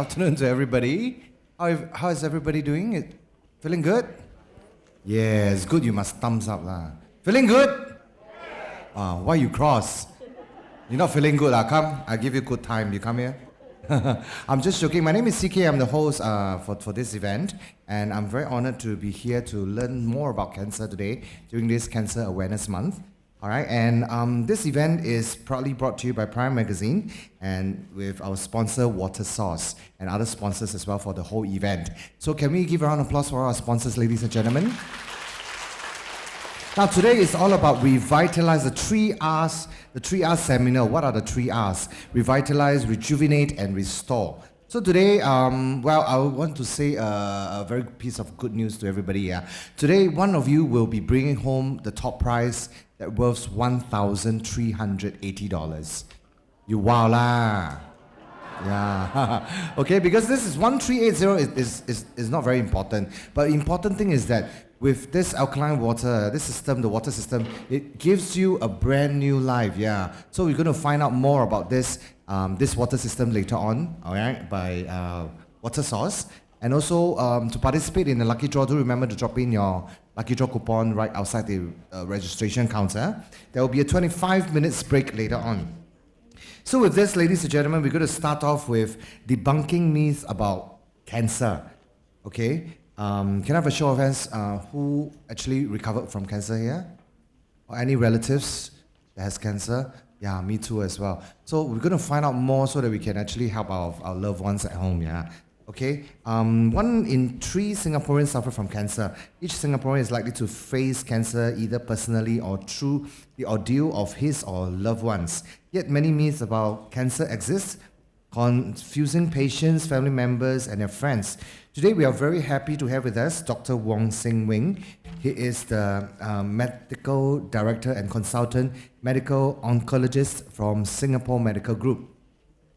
afternoon to everybody. How is everybody doing? Feeling good? Yes, good. You must thumbs up lah. Feeling good? Why you cross? You're not feeling good? Come. I give you good time. You come here. I'm just joking. My name is CK. I'm the host for this event, and I'm very honored to be here to learn more about cancer today during this Cancer Awareness Month. All right, and this event is proudly brought to you by Prime Magazine and with our sponsor Water Source and other sponsors as well for the whole event. So can we give a round of applause for our sponsors, ladies and gentlemen? Now today is all about Revitalise, the 3 R's, the 3 R's seminar. What are the 3 R's? Revitalise, Rejuvenate, and Restore. So today, I want to say a very piece of good news to everybody here. Today, one of you will be bringing home the top prize that worth $1,380. You wow lah. Yeah. Okay, because this is 1380 is not very important. But the important thing is that with this alkaline water, this system, the water system, it gives you a brand new life. Yeah. So we're going to find out more about this water system later on, all right, by Water Source. And also to participate in the lucky draw, do remember to drop in your lucky draw coupon right outside the registration counter. There will be a 25 minutes break later on. So with this, ladies and gentlemen, we're going to start off with debunking myths about cancer. Okay? Can I have a show of hands who actually recovered from cancer here? Or any relatives that has cancer? Yeah, me too as well. So we're going to find out more so that we can actually help our loved ones at home, yeah? Okay, 1 in 3 Singaporeans suffer from cancer. Each Singaporean is likely to face cancer either personally or through the ordeal of his or loved ones. Yet many myths about cancer exist, confusing patients, family members, and their friends. Today we are very happy to have with us Dr. Wong Weng. He is the Medical Director and Consultant Medical Oncologist from Singapore Medical Group,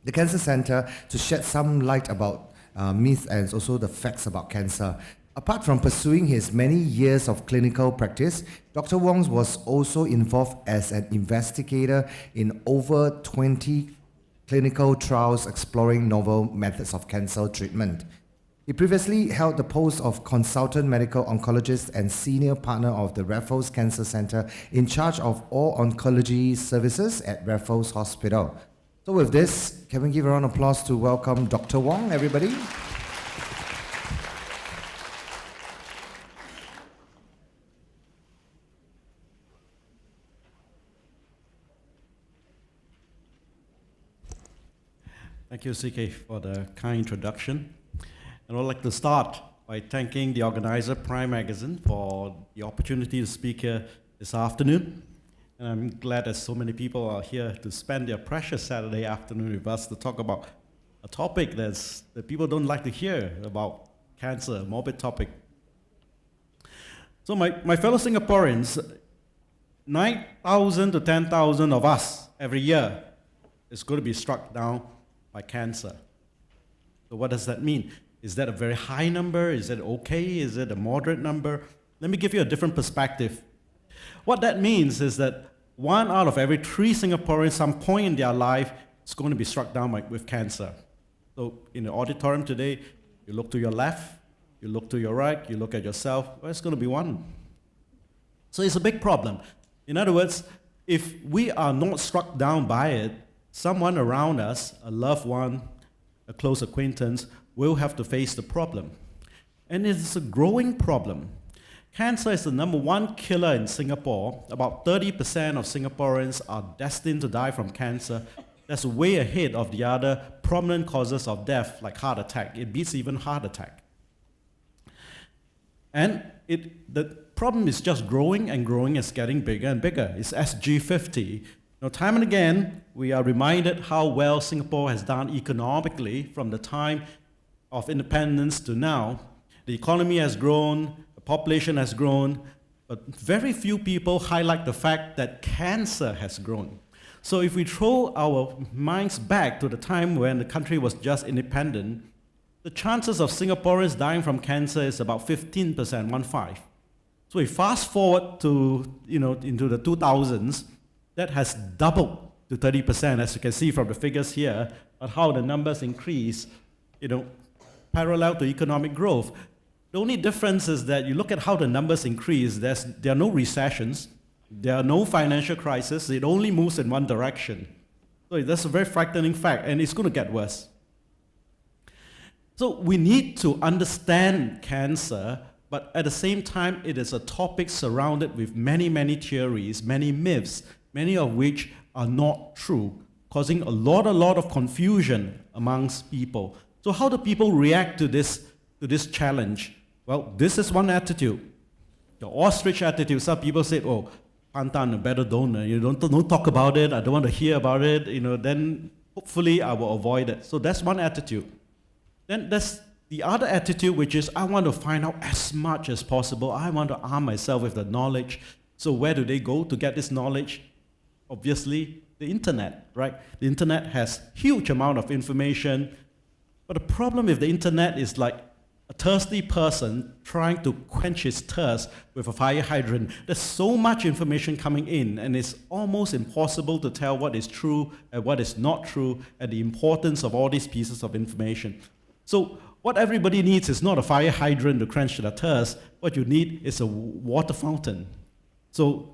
the Cancer Centre, to shed some light about myths and also the facts about cancer. Apart from pursuing his many years of clinical practice, Dr. Wong was also involved as an investigator in over 20 clinical trials exploring novel methods of cancer treatment. He previously held the post of consultant medical oncologist and senior partner of the Raffles Cancer Centre, in charge of all oncology services at Raffles Hospital. So with this, can we give a round of applause to welcome Dr. Wong, everybody? Thank you, CK, for the kind introduction. And I'd like to start by thanking the organizer, Prime Magazine, for the opportunity to speak here this afternoon. And I'm glad that so many people are here to spend their precious Saturday afternoon with us to talk about a topic that people don't like to hear about, cancer, a morbid topic. So my fellow Singaporeans, 9,000 to 10,000 of us every year is going to be struck down by cancer. So what does that mean? Is that a very high number? Is it okay? Is it a moderate number? Let me give you a different perspective. What that means is that 1 out of every 3 Singaporeans, some point in their life, is going to be struck down with cancer. So in the auditorium today, you look to your left, you look to your right, you look at yourself, well, it's going to be 1. So it's a big problem. In other words, if we are not struck down by it, someone around us, a loved one, a close acquaintance, will have to face the problem. And it's a growing problem. Cancer is the #1 killer in Singapore. About 30% of Singaporeans are destined to die from cancer. That's way ahead of the other prominent causes of death, like heart attack. It beats even heart attack. And the problem is just growing and growing. It's getting bigger and bigger. It's SG50. Now, time and again, we are reminded how well Singapore has done economically from the time of independence to now. The economy has grown, the population has grown, but very few people highlight the fact that cancer has grown. So if we throw our minds back to the time when the country was just independent, the chances of Singaporeans dying from cancer is about 15%, 1.5. So we fast forward to, into the 2000s, that has doubled to 30%, as you can see from the figures here, but how the numbers increase, parallel to economic growth. The only difference is that you look at how the numbers increase, there are no recessions, there are no financial crises, it only moves in one direction. So that's a very frightening fact, and it's going to get worse. So we need to understand cancer, but at the same time, it is a topic surrounded with many, many theories, many myths, many of which are not true, causing a lot of confusion amongst people. So how do people react to this challenge? Well, this is one attitude. The ostrich attitude. Some people say, oh, pantan, better don't talk about it, I don't want to hear about it, then hopefully I will avoid it. So that's one attitude. Then there's the other attitude, which is I want to find out as much as possible. I want to arm myself with the knowledge. So where do they go to get this knowledge? Obviously, the internet, right? The internet has huge amount of information, but the problem with the internet is like a thirsty person trying to quench his thirst with a fire hydrant. There's so much information coming in, and it's almost impossible to tell what is true and what is not true, and the importance of all these pieces of information. So what everybody needs is not a fire hydrant to quench their thirst. What you need is a water fountain. So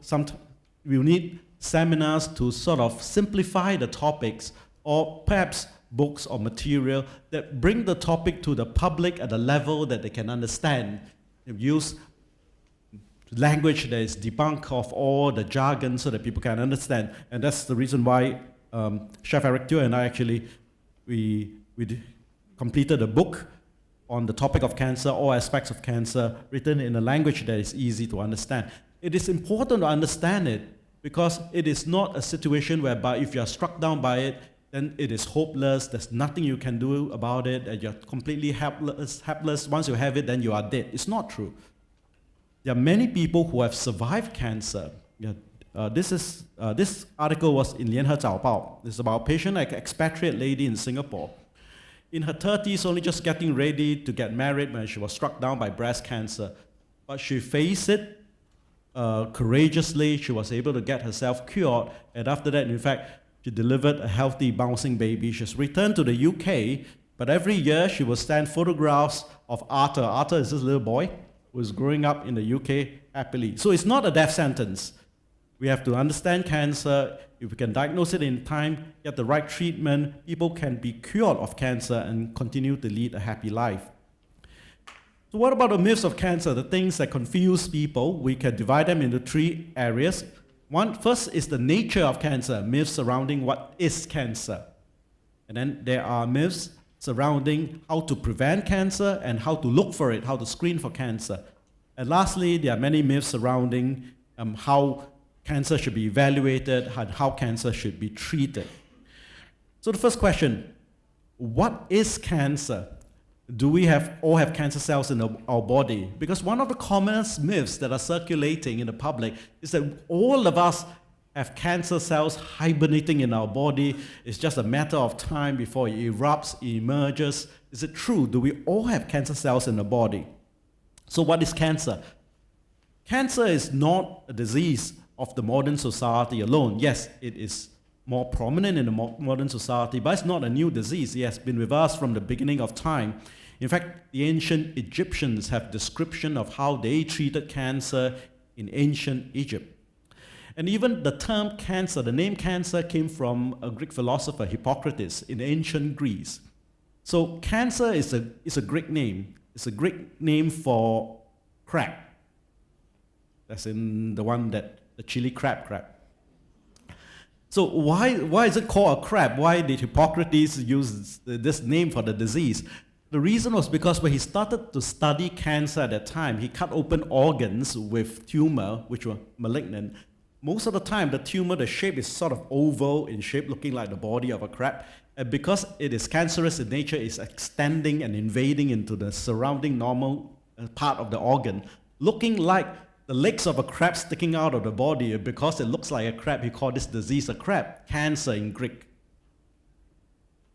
we need seminars to sort of simplify the topics, or perhaps books or material that bring the topic to the public at a level that they can understand. Use language that is debunked of all the jargon so that people can understand. And that's the reason why Chef Eric Teo and I actually, we completed a book on the topic of cancer, all aspects of cancer, written in a language that is easy to understand. It is important to understand it because it is not a situation whereby if you are struck down by it, then it is hopeless, there's nothing you can do about it, and you're completely helpless. Once you have it, then you are dead. It's not true. There are many people who have survived cancer. This article was in 联合早报. It's about a patient, like expatriate lady in Singapore. In her 30s, only just getting ready to get married when she was struck down by breast cancer. But she faced it courageously. She was able to get herself cured. And after that, in fact, she delivered a healthy, bouncing baby. She's returned to the UK, but every year she will send photographs of Arthur. Arthur is this little boy who is growing up in the UK happily. So it's not a death sentence. We have to understand cancer. If we can diagnose it in time, get the right treatment, people can be cured of cancer and continue to lead a happy life. So what about the myths of cancer, the things that confuse people? We can divide them into three areas. First is the nature of cancer, myths surrounding what is cancer. And then there are myths surrounding how to prevent cancer and how to look for it, how to screen for cancer. And lastly, there are many myths surrounding how cancer should be evaluated and how cancer should be treated. So the first question, what is cancer? Do we all have cancer cells in our body? Because one of the commonest myths that are circulating in the public is that all of us have cancer cells hibernating in our body. It's just a matter of time before it erupts, it emerges. Is it true? Do we all have cancer cells in the body? So what is cancer? Cancer is not a disease of the modern society alone. Yes, it is more prominent in the modern society, but it's not a new disease. It has been with us from the beginning of time. In fact, the ancient Egyptians have description of how they treated cancer in ancient Egypt. And even the term cancer, the name cancer came from a Greek philosopher, Hippocrates, in ancient Greece. So cancer is a Greek name. It's a Greek name for crab. That's in the chili crab. So why is it called a crab? Why did Hippocrates use this name for the disease? The reason was because when he started to study cancer at that time, he cut open organs with tumor, which were malignant. Most of the time, the tumor, the shape is sort of oval in shape, looking like the body of a crab. And because it is cancerous in nature, it's extending and invading into the surrounding normal part of the organ, looking like the legs of a crab sticking out of the body. Because it looks like a crab, he called this disease a crab, cancer in Greek.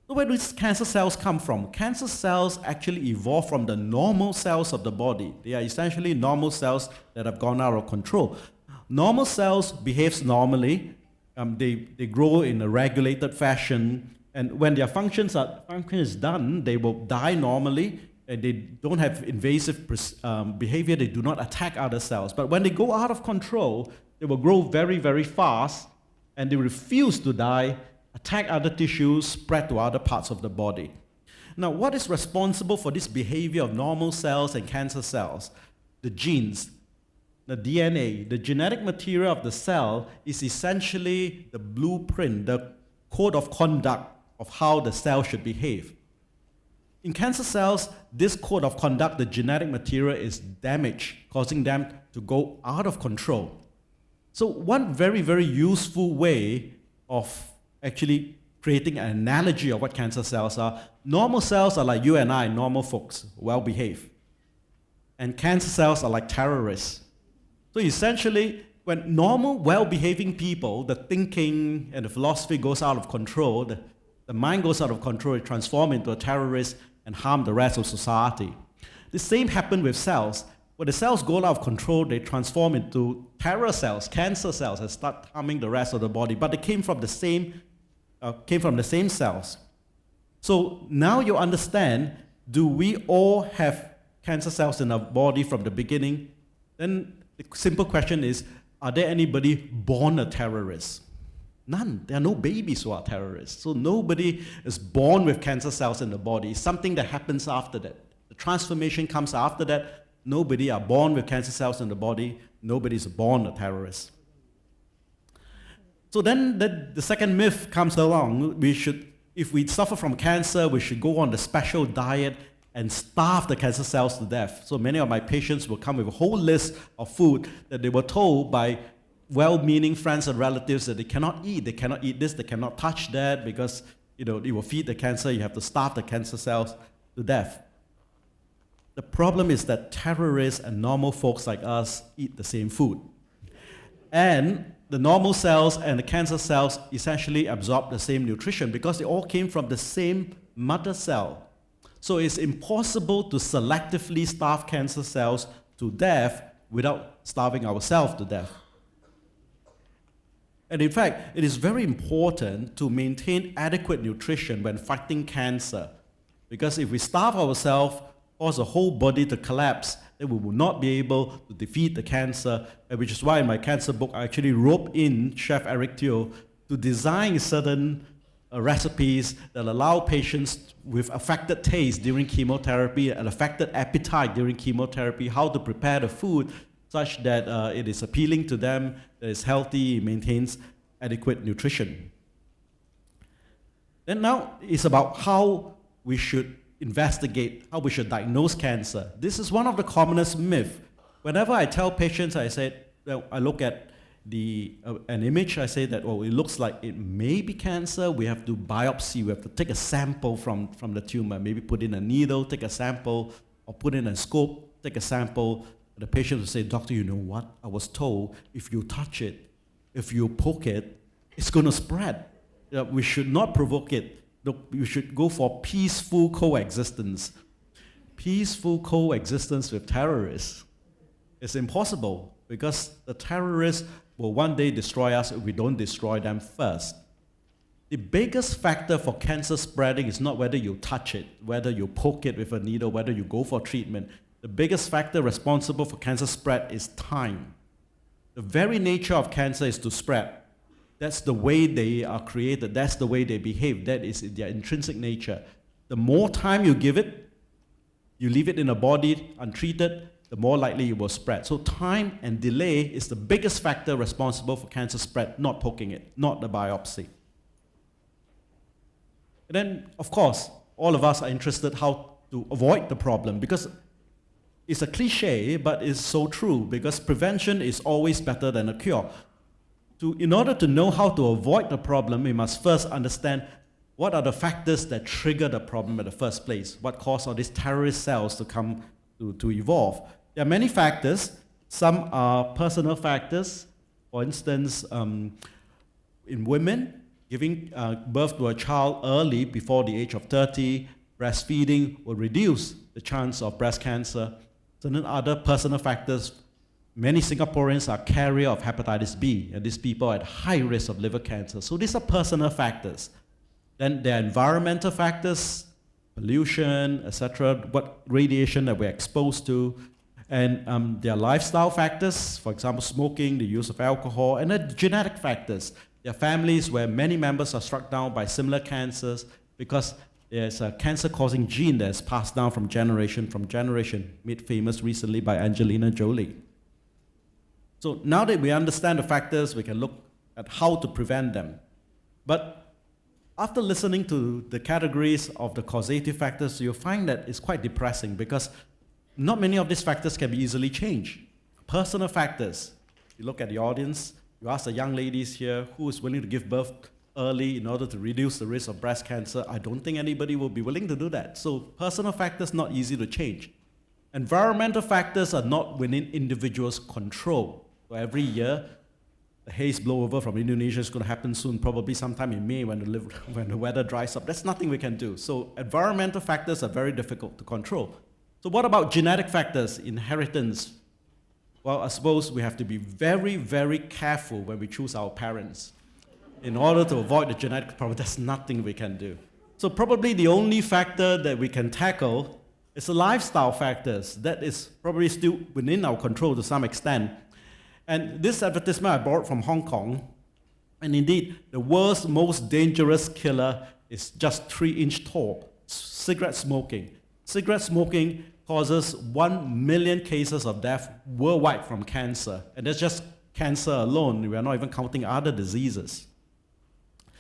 So where do these cancer cells come from? Cancer cells actually evolve from the normal cells of the body. They are essentially normal cells that have gone out of control. Normal cells behave normally. They grow in a regulated fashion, And when their function is done, they will die normally, and they don't have invasive behavior. They do not attack other cells. But when they go out of control, they will grow very, very fast, and they refuse to die, attack other tissues, spread to other parts of the body. Now, what is responsible for this behavior of normal cells and cancer cells? The genes, the DNA, the genetic material of the cell is essentially the blueprint, the code of conduct of how the cell should behave. In cancer cells, this code of conduct, the genetic material, is damaged, causing them to go out of control. So one very, very useful way of actually creating an analogy of what cancer cells are, normal cells are like you and I, normal folks, well-behaved. And cancer cells are like terrorists. So essentially, when normal, well-behaving people, the thinking and the philosophy goes out of control, the mind goes out of control, it transforms into a terrorist and harm the rest of society. The same happened with cells. When the cells go out of control, they transform into terror cells, cancer cells, and start harming the rest of the body. But they came from the same cells. So now you understand, do we all have cancer cells in our body from the beginning? Then the simple question is, are there anybody born a terrorist? None. There are no babies who are terrorists. So nobody is born with cancer cells in the body. It's something that happens after that. The transformation comes after that. Nobody are born with cancer cells in the body. Nobody is born a terrorist. So then the second myth comes along. If we suffer from cancer, we should go on the special diet and starve the cancer cells to death. So many of my patients will come with a whole list of food that they were told by well-meaning friends and relatives that they cannot eat. They cannot eat this, they cannot touch that because it will feed the cancer. You have to starve the cancer cells to death. The problem is that terrorists and normal folks like us eat the same food. And the normal cells and the cancer cells essentially absorb the same nutrition because they all came from the same mother cell. So it's impossible to selectively starve cancer cells to death without starving ourselves to death. And in fact, it is very important to maintain adequate nutrition when fighting cancer. Because if we starve ourselves, cause the whole body to collapse, then we will not be able to defeat the cancer, and which is why in my cancer book I actually roped in Chef Eric Teo to design certain recipes that allow patients with affected taste during chemotherapy and affected appetite during chemotherapy how to prepare the food such that it is appealing to them, that it's healthy, it maintains adequate nutrition. Then now it's about how we should investigate, how we should diagnose cancer. This is one of the commonest myths. Whenever I tell patients, I say, well, I look at an image, I say that, oh, it looks like it may be cancer. We have to biopsy, we have to take a sample from the tumor, maybe put in a needle, take a sample, or put in a scope, take a sample. The patient will say, doctor, you know what? I was told if you touch it, if you poke it, it's going to spread. We should not provoke it. We should go for peaceful coexistence. Peaceful coexistence with terrorists is impossible because the terrorists will one day destroy us if we don't destroy them first. The biggest factor for cancer spreading is not whether you touch it, whether you poke it with a needle, whether you go for treatment. The biggest factor responsible for cancer spread is time. The very nature of cancer is to spread. That's the way they are created. That's the way they behave. That is their intrinsic nature. The more time you give it, you leave it in a body untreated, the more likely it will spread. So time and delay is the biggest factor responsible for cancer spread, not poking it, not the biopsy. And then, of course, all of us are interested how to avoid the problem because it's a cliche, but it's so true because prevention is always better than a cure. In order to know how to avoid the problem, we must first understand what are the factors that trigger the problem in the first place. What caused all these terrorist cells to come to evolve? There are many factors. Some are personal factors. For instance, in women, giving birth to a child early, before the age of 30, breastfeeding will reduce the chance of breast cancer. Certain other personal factors. Many Singaporeans are carrier of hepatitis B, and these people are at high risk of liver cancer. So these are personal factors. Then there are environmental factors, pollution, etc., what radiation that we're exposed to, and there are lifestyle factors, for example, smoking, the use of alcohol, and then genetic factors. There are families where many members are struck down by similar cancers because there's a cancer-causing gene that's passed down from generation, made famous recently by Angelina Jolie. So now that we understand the factors, we can look at how to prevent them. But after listening to the categories of the causative factors, you'll find that it's quite depressing because not many of these factors can be easily changed. Personal factors. You look at the audience, you ask the young ladies here who is willing to give birth early in order to reduce the risk of breast cancer. I don't think anybody will be willing to do that. So personal factors not easy to change. Environmental factors are not within individuals' control. So every year, the haze blowover from Indonesia is going to happen soon, probably sometime in May when the weather dries up. That's nothing we can do. So environmental factors are very difficult to control. So what about genetic factors, inheritance? Well, I suppose we have to be very, very careful when we choose our parents. In order to avoid the genetic problem, there's nothing we can do. So probably the only factor that we can tackle is the lifestyle factors. That is probably still within our control to some extent. And this advertisement I borrowed from Hong Kong, and indeed, the world's most dangerous killer is just 3-inch tall, cigarette smoking. Cigarette smoking causes 1 million cases of death worldwide from cancer. And that's just cancer alone. We are not even counting other diseases.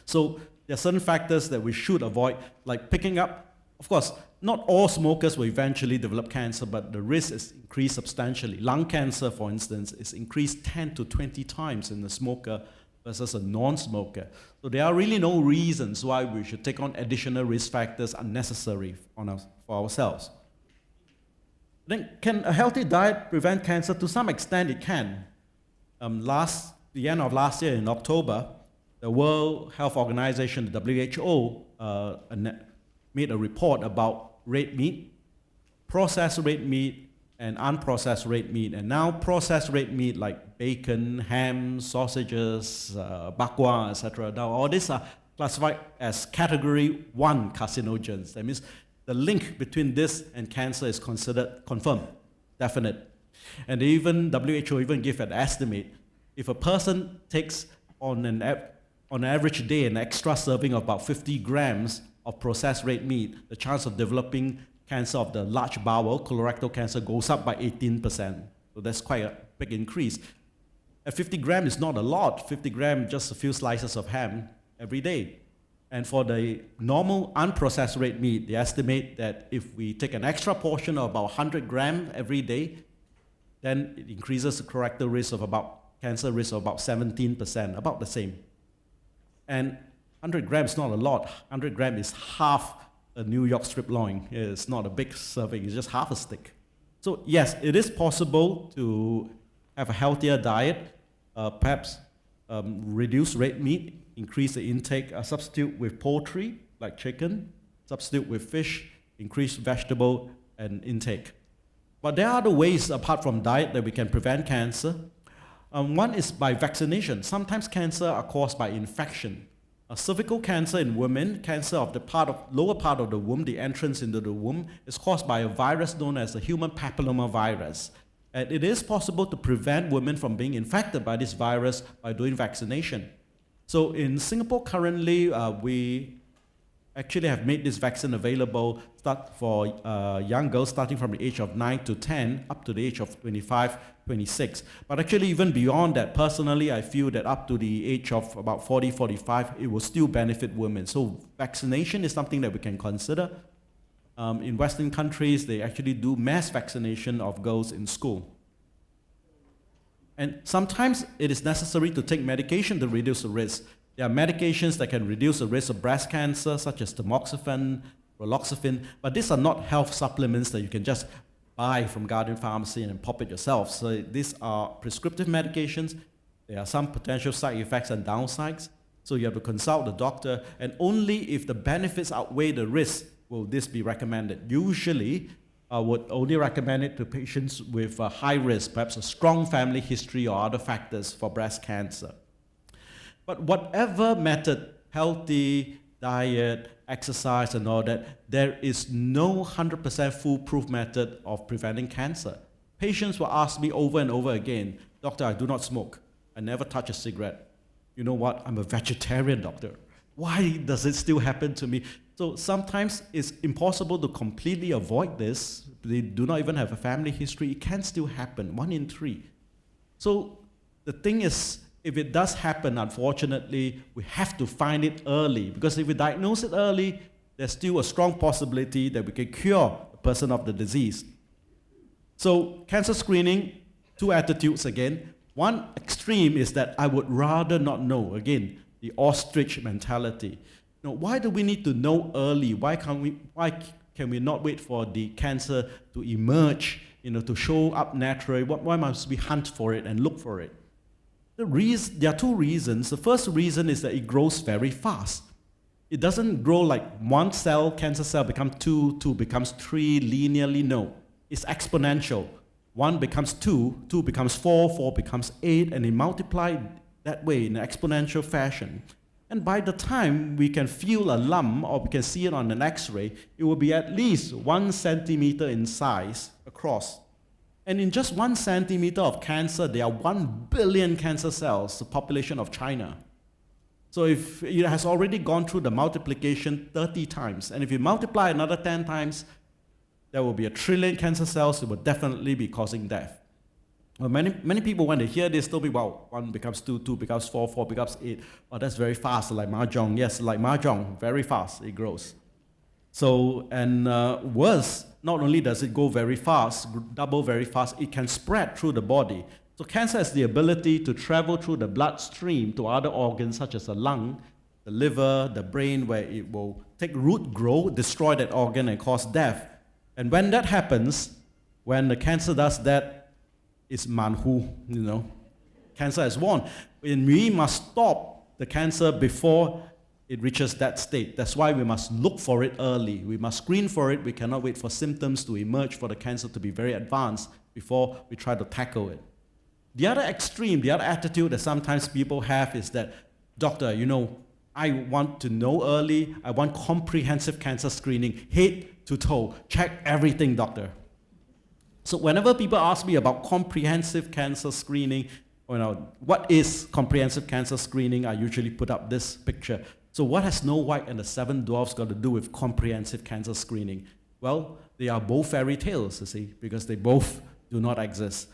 So there are certain factors that we should avoid, like picking up. Of course, not all smokers will eventually develop cancer, but the risk is increased substantially. Lung cancer, for instance, is increased 10 to 20 times in a smoker versus a non-smoker. So there are really no reasons why we should take on additional risk factors unnecessary for ourselves. Then, can a healthy diet prevent cancer? To some extent, it can. The end of last year in October, the World Health Organization, the WHO, made a report about red meat, processed red meat, and unprocessed red meat. And now processed red meat like bacon, ham, sausages, bak kwa, etc. Now all these are classified as category 1 carcinogens. That means the link between this and cancer is considered confirmed, definite. And WHO even give an estimate. If a person takes on an average day an extra serving of about 50 grams of processed red meat, the chance of developing cancer of the large bowel, colorectal cancer, goes up by 18%. So that's quite a big increase. At 50 grams is not a lot. 50 grams, just a few slices of ham every day. And for the normal unprocessed red meat, they estimate that if we take an extra portion of about 100 grams every day, then it increases the colorectal risk of cancer risk of about 17%, about the same. And 100 grams is not a lot. 100 grams is half a New York strip loin. It's not a big serving, it's just half a stick. So yes, it is possible to have a healthier diet, perhaps reduce red meat, increase the intake, substitute with poultry, like chicken, substitute with fish, increase vegetable and intake. But there are other ways apart from diet that we can prevent cancer. One is by vaccination. Sometimes cancer are caused by infection. Cervical cancer in women, cancer of the lower part of the womb, the entrance into the womb, is caused by a virus known as the human papillomavirus. And it is possible to prevent women from being infected by this virus by doing vaccination. So in Singapore currently, we actually have made this vaccine available for young girls starting from the age of 9 to 10 up to the age of 25, 26. But actually even beyond that, personally, I feel that up to the age of about 40, 45, it will still benefit women. So vaccination is something that we can consider. In Western countries, they actually do mass vaccination of girls in school. And sometimes it is necessary to take medication to reduce the risk. There are medications that can reduce the risk of breast cancer, such as tamoxifen, raloxifene, but these are not health supplements that you can just buy from Guardian Pharmacy and pop it yourself. So these are prescriptive medications. There are some potential side effects and downsides. So you have to consult the doctor, and only if the benefits outweigh the risk will this be recommended. Usually, I would only recommend it to patients with a high risk, perhaps a strong family history or other factors for breast cancer. But whatever method, healthy diet, exercise, and all that, there is no 100% foolproof method of preventing cancer. Patients will ask me over and over again, "Doctor, I do not smoke. I never touch a cigarette. You know what? I'm a vegetarian, doctor. Why does it still happen to me?" So sometimes it's impossible to completely avoid this. They do not even have a family history. It can still happen, 1 in 3. So the thing is, if it does happen, unfortunately, we have to find it early, because if we diagnose it early, there's still a strong possibility that we can cure the person of the disease. So cancer screening, 2 attitudes again. One extreme is that I would rather not know. Again, the ostrich mentality. You know, why do we need to know early? Why can we not wait for the cancer to emerge, to show up naturally? Why must we hunt for it and look for it? There are 2 reasons. The first reason is that it grows very fast. It doesn't grow like one cell, cancer cell becomes 2, 2 becomes 3 linearly. No, it's exponential. 1 becomes 2, 2 becomes 4, 4 becomes 8, and it multiplies that way in an exponential fashion. And by the time we can feel a lump or we can see it on an X-ray, it will be at least 1 centimeter in size across. And in just 1 centimeter of cancer, there are 1 billion cancer cells, the population of China. So if it has already gone through the multiplication 30 times, and if you multiply another 10 times, there will be 1 trillion cancer cells. It will definitely be causing death. Well, many people, when they hear this, they'll be, wow, 1 becomes 2, 2 becomes 4, 4 becomes 8. Oh, that's very fast, like mahjong. Yes, like mahjong, very fast, it grows. So, and worse, not only does it go very fast, double very fast, it can spread through the body. So cancer has the ability to travel through the bloodstream to other organs such as the lung, the liver, the brain, where it will take root, grow, destroy that organ and cause death. And when that happens, when the cancer does that, it's manhu, Cancer has won. And we must stop the cancer before it reaches that state. That's why we must look for it early. We must screen for it. We cannot wait for symptoms to emerge for the cancer to be very advanced before we try to tackle it. The other extreme, the other attitude that sometimes people have is that, "Doctor, I want to know early. I want comprehensive cancer screening, head to toe. Check everything, doctor." So whenever people ask me about comprehensive cancer screening, what is comprehensive cancer screening, I usually put up this picture. So what has Snow White and the 7 Dwarfs got to do with comprehensive cancer screening? Well, they are both fairy tales, you see, because they both do not exist.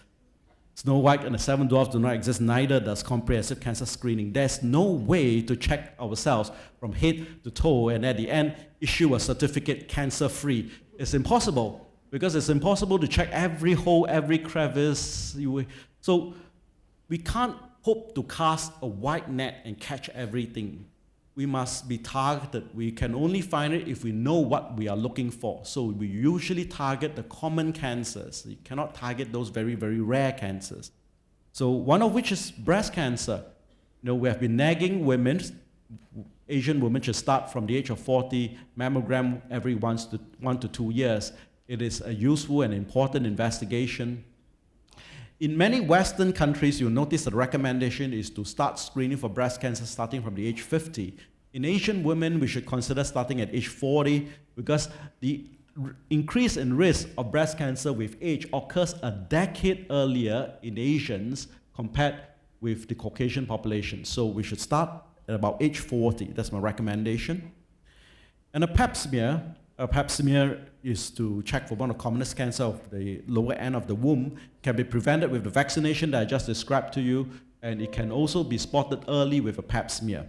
Snow White and the 7 Dwarfs do not exist, neither does comprehensive cancer screening. There's no way to check ourselves from head to toe and at the end issue a certificate cancer-free. It's impossible, because it's impossible to check every hole, every crevice. So we can't hope to cast a wide net and catch everything. We must be targeted. We can only find it if we know what we are looking for. So we usually target the common cancers. You cannot target those very, very rare cancers. So one of which is breast cancer. We have been nagging women, Asian women should start from the age of 40, mammogram every 1 to 2 years. It is a useful and important investigation. In many Western countries, you'll notice the recommendation is to start screening for breast cancer starting from the age 50. In Asian women, we should consider starting at age 40 because the increase in risk of breast cancer with age occurs a decade earlier in Asians compared with the Caucasian population. So we should start at about age 40. That's my recommendation. And a pap smear is to check for one of the commonest cancer of the lower end of the womb. Can be prevented with the vaccination that I just described to you, and it can also be spotted early with a pap smear.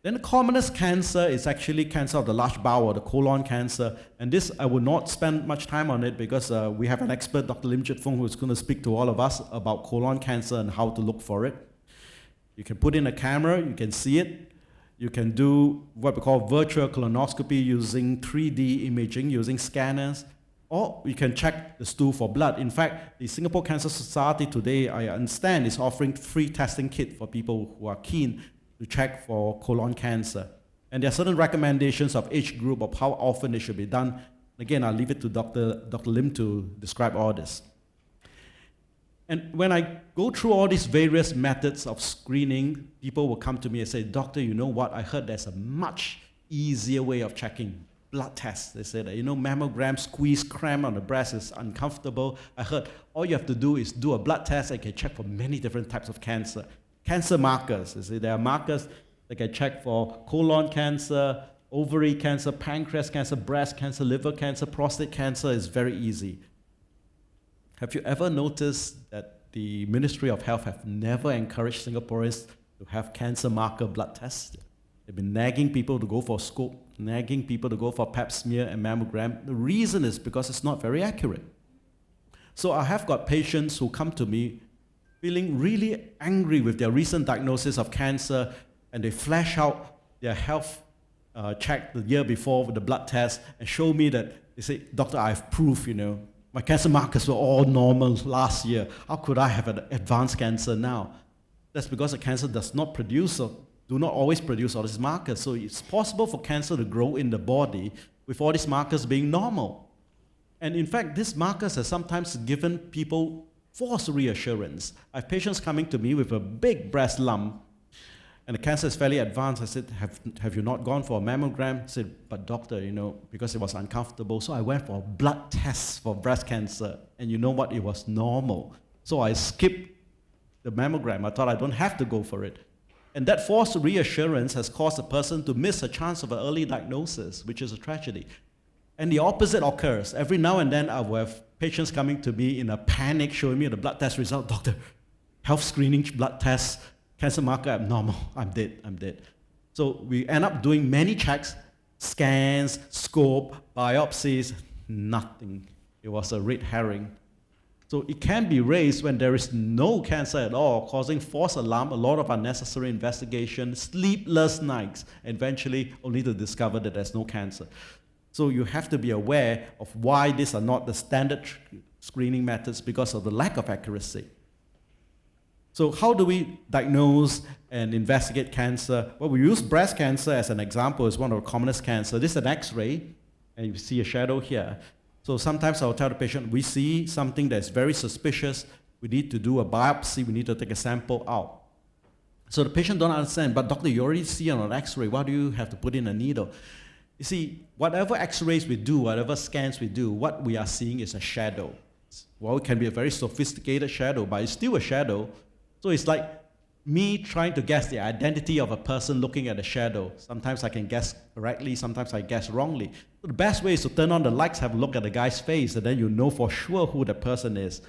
Then the commonest cancer is actually cancer of the large bowel, the colon cancer. And this, I will not spend much time on it because we have an expert, Dr. Fong, who is going to speak to all of us about colon cancer and how to look for it. You can put in a camera, you can see it. You can do what we call virtual colonoscopy using 3D imaging, using scanners, or you can check the stool for blood. In fact, the Singapore Cancer Society today, I understand, is offering free testing kit for people who are keen to check for colon cancer. And there are certain recommendations of age group of how often it should be done. Again, I'll leave it to Dr. Lim to describe all this. And when I go through all these various methods of screening, people will come to me and say, "Doctor, you know what? I heard there's a much easier way of checking. Blood tests. They say that, mammogram, squeeze, cramp on the breast is uncomfortable. I heard all you have to do is do a blood test and can check for many different types of cancer. Cancer markers. They say there are markers that can check for colon cancer, ovary cancer, pancreas cancer, breast cancer, liver cancer, prostate cancer. Is very easy. Have you ever noticed that the Ministry of Health have never encouraged Singaporeans to have cancer marker blood tests? They've been nagging people to go for scope, nagging people to go for pap smear and mammogram. The reason is because it's not very accurate. So I have got patients who come to me feeling really angry with their recent diagnosis of cancer, and they flash out their health check the year before with the blood test and show me that they say, "Doctor, I have proof, my cancer markers were all normal last year. How could I have an advanced cancer now?" That's because the cancer does not produce or do not always produce all these markers. So it's possible for cancer to grow in the body with all these markers being normal. And in fact, these markers have sometimes given people false reassurance. I have patients coming to me with a big breast lump, and the cancer is fairly advanced. I said, have you not gone for a mammogram? I said, "But doctor, because it was uncomfortable, so I went for a blood test for breast cancer, and you know what? It was normal. So I skipped the mammogram. I thought I don't have to go for it." And that false reassurance has caused a person to miss a chance of an early diagnosis, which is a tragedy. And the opposite occurs. Every now and then I will have patients coming to me in a panic, showing me the blood test result. "Doctor, health screening blood test, cancer marker abnormal. I'm dead. So we end up doing many checks, scans, scope, biopsies, nothing. It was a red herring. So it can be raised when there is no cancer at all, causing false alarm, a lot of unnecessary investigation, sleepless nights, and eventually only to discover that there's no cancer. So you have to be aware of why these are not the standard screening methods because of the lack of accuracy. So how do we diagnose and investigate cancer? Well, we use breast cancer as an example. It's one of the commonest cancers. This is an X-ray, and you see a shadow here. So sometimes I'll tell the patient, we see something that's very suspicious. We need to do a biopsy. We need to take a sample out. So the patient don't understand, "But doctor, you already see on an X-ray. Why do you have to put in a needle?" You see, whatever X-rays we do, whatever scans we do, what we are seeing is a shadow. Well, it can be a very sophisticated shadow, but it's still a shadow. So it's like me trying to guess the identity of a person looking at a shadow. Sometimes I can guess correctly, sometimes I guess wrongly. So the best way is to turn on the lights, have a look at the guy's face, and then you know for sure who the person is.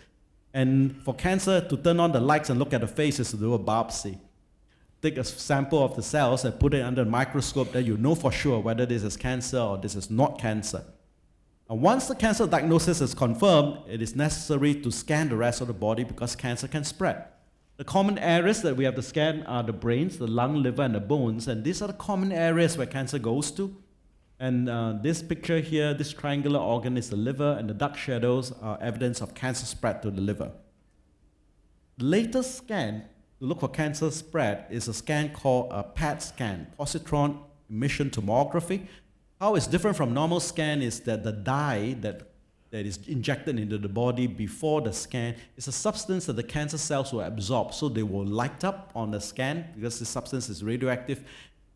And for cancer, to turn on the lights and look at the face is to do a biopsy. Take a sample of the cells and put it under a microscope, then you know for sure whether this is cancer or this is not cancer. And once the cancer diagnosis is confirmed, it is necessary to scan the rest of the body because cancer can spread. The common areas that we have to scan are the brains, the lung, liver, and the bones, and these are the common areas where cancer goes to. And this picture here, this triangular organ is the liver, and the dark shadows are evidence of cancer spread to the liver. The latest scan to look for cancer spread is a scan called a PET scan, positron emission tomography. How it's different from normal scan is that the dye that is injected into the body before the scan is a substance that the cancer cells will absorb. So they will light up on the scan because the substance is radioactive,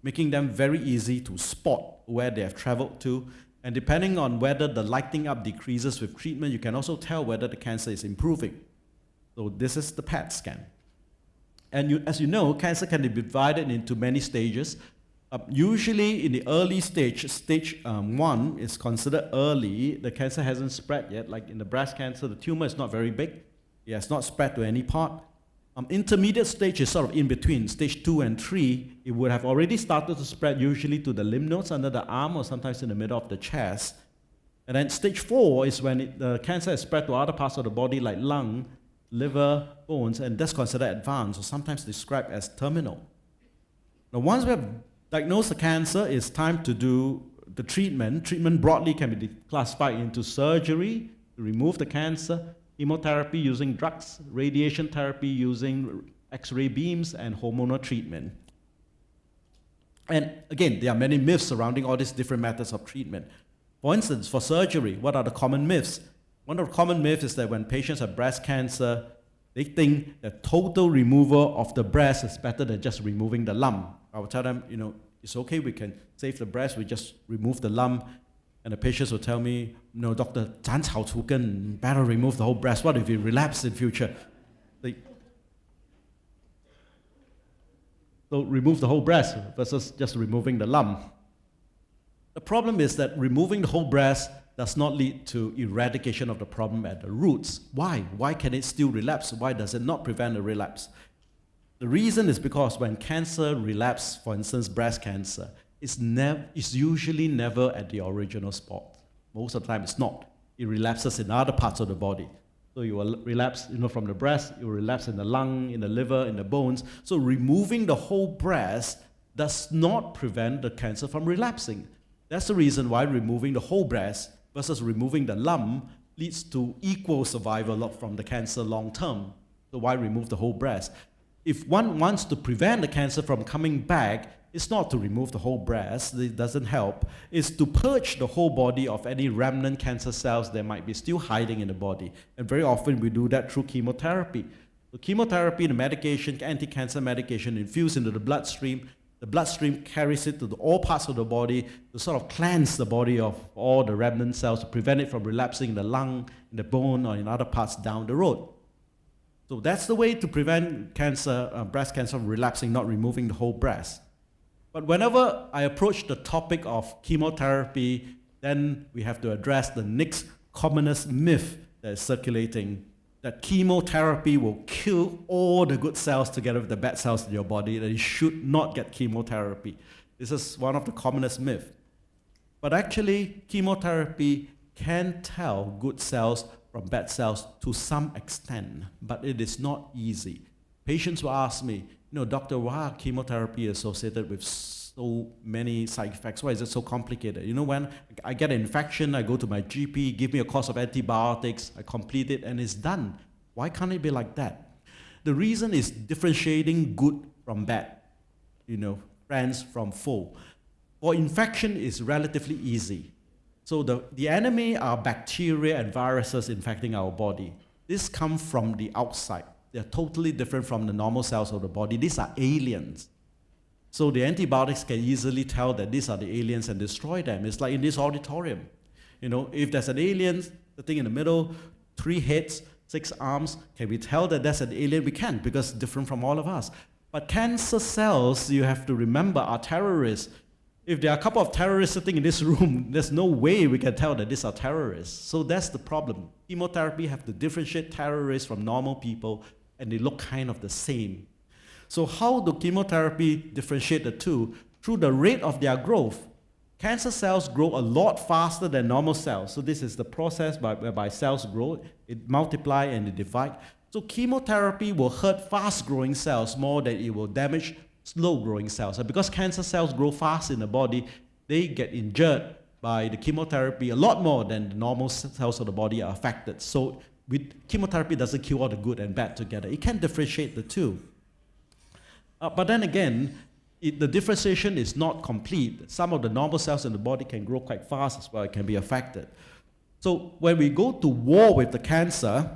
making them very easy to spot where they have traveled to. And depending on whether the lighting up decreases with treatment, you can also tell whether the cancer is improving. So this is the PET scan. And as you know, cancer can be divided into many stages. Usually in the early stage, stage 1 is considered early. The cancer hasn't spread yet. Like in the breast cancer, the tumor is not very big. It has not spread to any part. Intermediate stage is sort of in between. Stage 2 and 3, it would have already started to spread usually to the lymph nodes under the arm or sometimes in the middle of the chest. And then stage 4 is when the cancer has spread to other parts of the body like lung, liver, bones, and that's considered advanced or sometimes described as terminal. Now once we have diagnosed the cancer, it's time to do the treatment. Treatment broadly can be classified into surgery to remove the cancer, chemotherapy using drugs, radiation therapy using X-ray beams, and hormonal treatment. And again, there are many myths surrounding all these different methods of treatment. For instance, for surgery, what are the common myths? One of the common myths is that when patients have breast cancer, they think that total removal of the breast is better than just removing the lump. I will tell them, it's okay, we can save the breast, we just remove the lump. And the patients will tell me, no, doctor, 斩草除根, better remove the whole breast. What if it relapse in future? So remove the whole breast versus just removing the lump. The problem is that removing the whole breast does not lead to eradication of the problem at the roots. Why? Why can it still relapse? Why does it not prevent a relapse? The reason is because when cancer relapses, for instance, breast cancer, it's usually never at the original spot. Most of the time it's not. It relapses in other parts of the body. So you will relapse, from the breast, you will relapse in the lung, in the liver, in the bones. So removing the whole breast does not prevent the cancer from relapsing. That's the reason why removing the whole breast versus removing the lump leads to equal survival from the cancer long term. So why remove the whole breast? If one wants to prevent the cancer from coming back, it's not to remove the whole breast, it doesn't help. It's to purge the whole body of any remnant cancer cells that might be still hiding in the body. And very often we do that through chemotherapy. So chemotherapy, the medication, anti-cancer medication infused into the bloodstream carries it to all parts of the body to sort of cleanse the body of all the remnant cells to prevent it from relapsing in the lung, in the bone, or in other parts down the road. So that's the way to prevent cancer, breast cancer from relapsing, not removing the whole breast. But whenever I approach the topic of chemotherapy, then we have to address the next commonest myth that is circulating, that chemotherapy will kill all the good cells together with the bad cells in your body, that you should not get chemotherapy. This is one of the commonest myths. But actually, chemotherapy can tell good cells from bad cells to some extent, but it is not easy. Patients will ask me, doctor, why chemotherapy is associated with so many side effects? Why is it so complicated? When I get an infection, I go to my GP, give me a course of antibiotics, I complete it, and it's done. Why can't it be like that? The reason is differentiating good from bad, friends from foe. For infection is relatively easy. So the enemy are bacteria and viruses infecting our body. This comes from the outside. They're totally different from the normal cells of the body. These are aliens. So the antibiotics can easily tell that these are the aliens and destroy them. It's like in this auditorium. If there's an alien sitting in the middle, 3 heads, 6 arms, can we tell that that's an alien? We can't, because it's different from all of us. But cancer cells, you have to remember, are terrorists. If there are a couple of terrorists sitting in this room, there's no way we can tell that these are terrorists. So that's the problem. Chemotherapy have to differentiate terrorists from normal people, and they look kind of the same. So how do chemotherapy differentiate the two? Through the rate of their growth. Cancer cells grow a lot faster than normal cells. So this is the process whereby cells grow, it multiply and it divide. So chemotherapy will hurt fast-growing cells more than it will damage slow-growing cells. And because cancer cells grow fast in the body, they get injured by the chemotherapy a lot more than the normal cells of the body are affected. So chemotherapy doesn't kill all the good and bad together. It can differentiate the two. But then again, the differentiation is not complete. Some of the normal cells in the body can grow quite fast as well. It can be affected. So when we go to war with the cancer,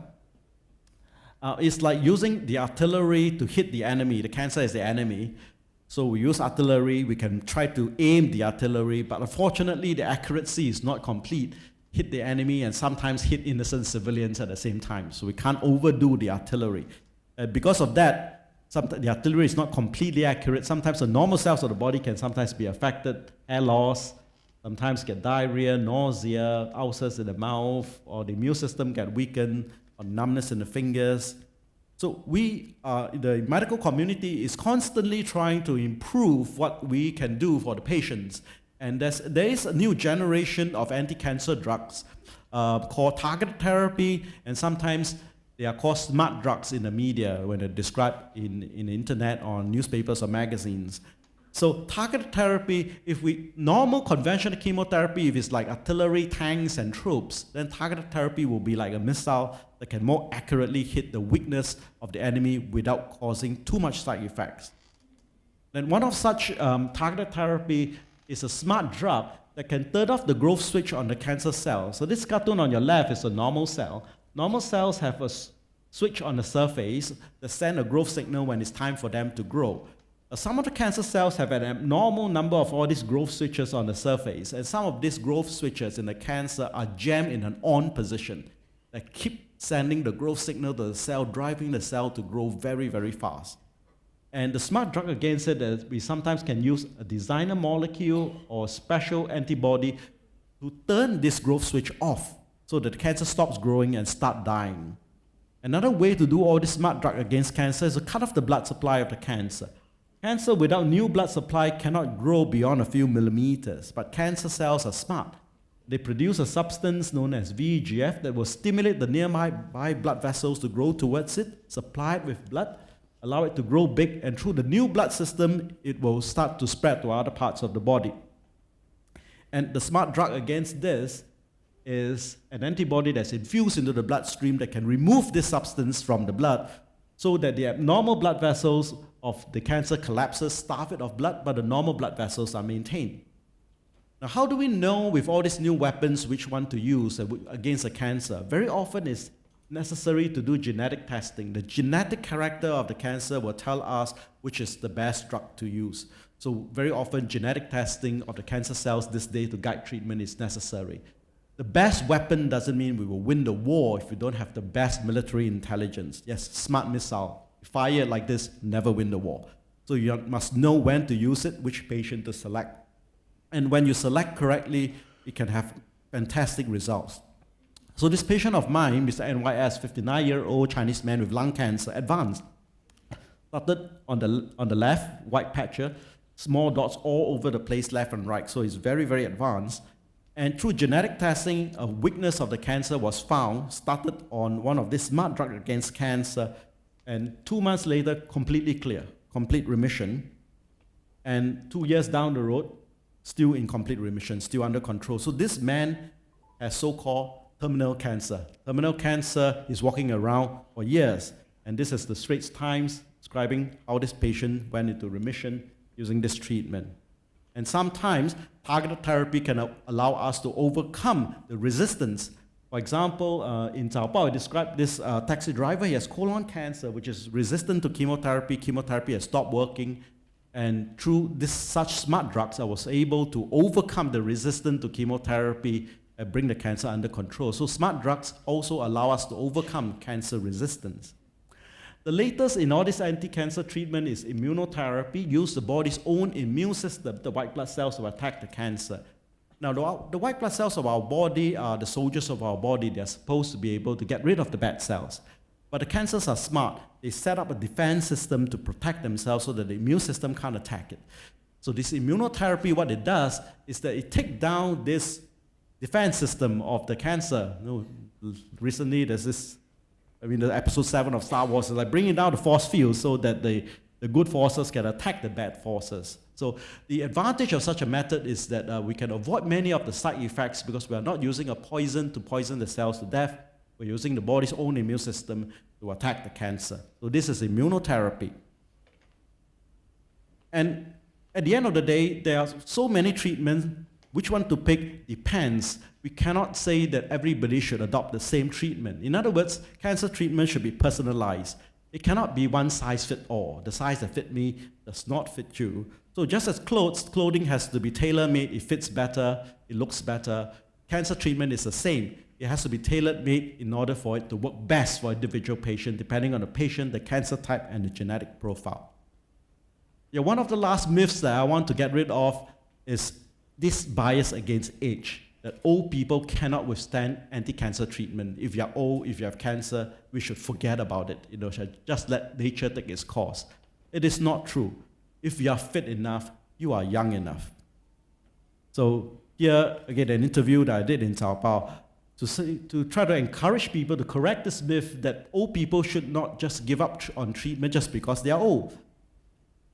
it's like using the artillery to hit the enemy. The cancer is the enemy. So we use artillery. We can try to aim the artillery, but unfortunately, the accuracy is not complete. Hit the enemy and sometimes hit innocent civilians at the same time. So we can't overdo the artillery. Because of that, the artillery is not completely accurate. Sometimes the normal cells of the body can sometimes be affected, hair loss, sometimes get diarrhea, nausea, ulcers in the mouth, or the immune system get weakened, or numbness in the fingers. So the medical community is constantly trying to improve what we can do for the patients. And there is a new generation of anti-cancer drugs called targeted therapy, and sometimes they are called smart drugs in the media when they're described in the internet or newspapers or magazines. So targeted therapy, normal conventional chemotherapy, if it's like artillery, tanks, and troops, then targeted therapy will be like a missile that can more accurately hit the weakness of the enemy without causing too much side effects. Then one of such targeted therapy is a smart drug that can turn off the growth switch on the cancer cell. So this cartoon on your left is a normal cell. Normal cells have a switch on the surface that send a growth signal when it's time for them to grow. Some of the cancer cells have an abnormal number of all these growth switches on the surface, and some of these growth switches in the cancer are jammed in an on position that keep sending the growth signal to the cell, driving the cell to grow very, very fast. And the smart drug against it is we sometimes can use a designer molecule or a special antibody to turn this growth switch off so that the cancer stops growing and start dying. Another way to do all this smart drug against cancer is to cut off the blood supply of the cancer. Cancer without new blood supply cannot grow beyond a few millimeters, but cancer cells are smart. They produce a substance known as VEGF that will stimulate the nearby blood vessels to grow towards it, supply it with blood, allow it to grow big, and through the new blood system, it will start to spread to other parts of the body. And the smart drug against this is an antibody that's infused into the bloodstream that can remove this substance from the blood so that the abnormal blood vessels of the cancer collapses, starve it of blood, but the normal blood vessels are maintained. Now, how do we know with all these new weapons which one to use against a cancer? Very often it's necessary to do genetic testing. The genetic character of the cancer will tell us which is the best drug to use. So very often genetic testing of the cancer cells this day to guide treatment is necessary. The best weapon doesn't mean we will win the war if we don't have the best military intelligence. Yes, smart missile. Fire it like this, never win the war. So you must know when to use it, which patient to select. And when you select correctly, it can have fantastic results. So this patient of mine, Mr. NYS, 59-year-old Chinese man with lung cancer, advanced. Started on the left, white patcher, small dots all over the place, left and right. So it's very, very advanced. And through genetic testing, a weakness of the cancer was found, started on one of these smart drugs against cancer, and 2 months later, completely clear, complete remission. And 2 years down the road, still in complete remission, still under control. So this man has so-called terminal cancer. Terminal cancer is walking around for years. And this is the Straits Times describing how this patient went into remission using this treatment. And sometimes targeted therapy can allow us to overcome the resistance. For example, in Taobao, I described this taxi driver. He has colon cancer, which is resistant to chemotherapy. Chemotherapy has stopped working. And through such smart drugs, I was able to overcome the resistance to chemotherapy and bring the cancer under control. So smart drugs also allow us to overcome cancer resistance. The latest in all this anti-cancer treatment is immunotherapy. Use the body's own immune system, the white blood cells, to attack the cancer. Now, the white blood cells of our body are the soldiers of our body. They're supposed to be able to get rid of the bad cells. But the cancers are smart. They set up a defense system to protect themselves so that the immune system can't attack it. So this immunotherapy, what it does is that it takes down this defense system of the cancer. Recently, there's this, the episode 7 of Star Wars is like bringing down the force field so that the good forces can attack the bad forces. So the advantage of such a method is that we can avoid many of the side effects because we are not using a poison to poison the cells to death. We're using the body's own immune system to attack the cancer. So this is immunotherapy. And at the end of the day, there are so many treatments. Which one to pick depends. We cannot say that everybody should adopt the same treatment. In other words, cancer treatment should be personalized. It cannot be one size fits all. The size that fit me does not fit you. So just as clothing has to be tailor-made, it fits better, it looks better. Cancer treatment is the same. It has to be tailor-made in order for it to work best for an individual patient, depending on the patient, the cancer type, and the genetic profile. One of the last myths that I want to get rid of is this bias against age, that old people cannot withstand anti-cancer treatment. If you're old, if you have cancer, we should forget about it. Just let nature take its course. It is not true. If you are fit enough, you are young enough. So here, again, an interview that I did in Taobao to try to encourage people to correct this myth that old people should not just give up on treatment just because they are old.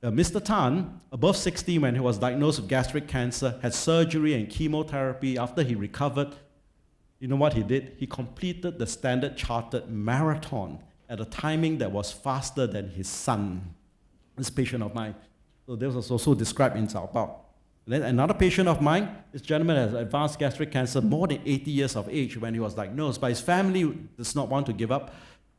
Mr. Tan, above 60 when he was diagnosed with gastric cancer, had surgery and chemotherapy. After he recovered, you know what he did? He completed the Standard Chartered Marathon at a timing that was faster than his son, this patient of mine. So this was also described in Taobao. Then another patient of mine, this gentleman has advanced gastric cancer, more than 80 years of age when he was diagnosed, but his family does not want to give up.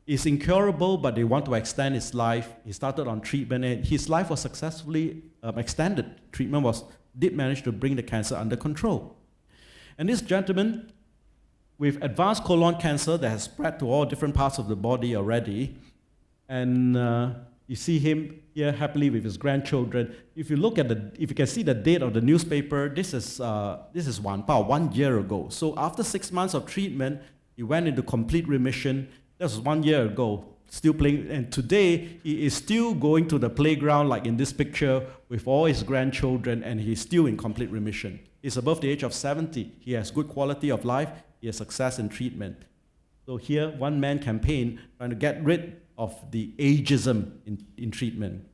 It's incurable, but they want to extend his life. He started on treatment, and his life was successfully extended. Treatment did manage to bring the cancer under control. And this gentleman with advanced colon cancer that has spread to all different parts of the body already, and you see him here happily with his grandchildren. If you look at if you can see the date of the newspaper, this is about 1 year ago. So after 6 months of treatment, he went into complete remission. That was 1 year ago, still playing. And today, he is still going to the playground, like in this picture, with all his grandchildren, and he's still in complete remission. He's above the age of 70. He has good quality of life. He has success in treatment. So here, one-man campaign trying to get rid of the ageism in treatment.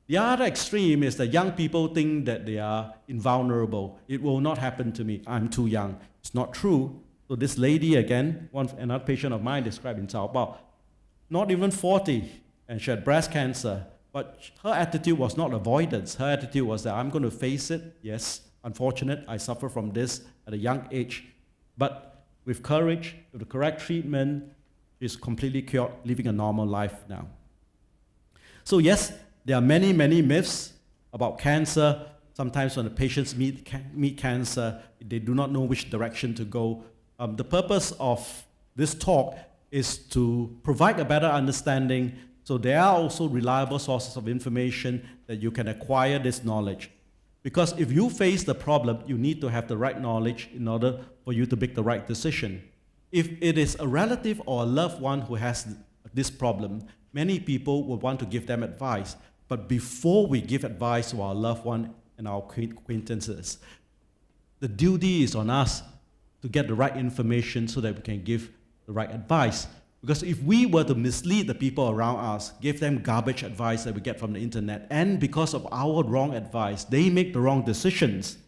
The other extreme is that young people think that they are invulnerable. It will not happen to me. I'm too young. It's not true. So this lady, again, another patient of mine described in Taobao, not even 40, and she had breast cancer. But her attitude was not avoidance. Her attitude was that I'm going to face it. Yes, unfortunate, I suffer from this at a young age. But with courage, with the correct treatment, she's completely cured, living a normal life now. So yes, there are many, many myths about cancer. Sometimes when the patients meet cancer, they do not know which direction to go. The purpose of this talk is to provide a better understanding, so there are also reliable sources of information that you can acquire this knowledge. Because if you face the problem, you need to have the right knowledge in order for you to make the right decision. If it is a relative or a loved one who has this problem, many people would want to give them advice. But before we give advice to our loved one and our acquaintances, the duty is on us to get the right information so that we can give the right advice. Because if we were to mislead the people around us, give them garbage advice that we get from the internet, and because of our wrong advice, they make the wrong decisions,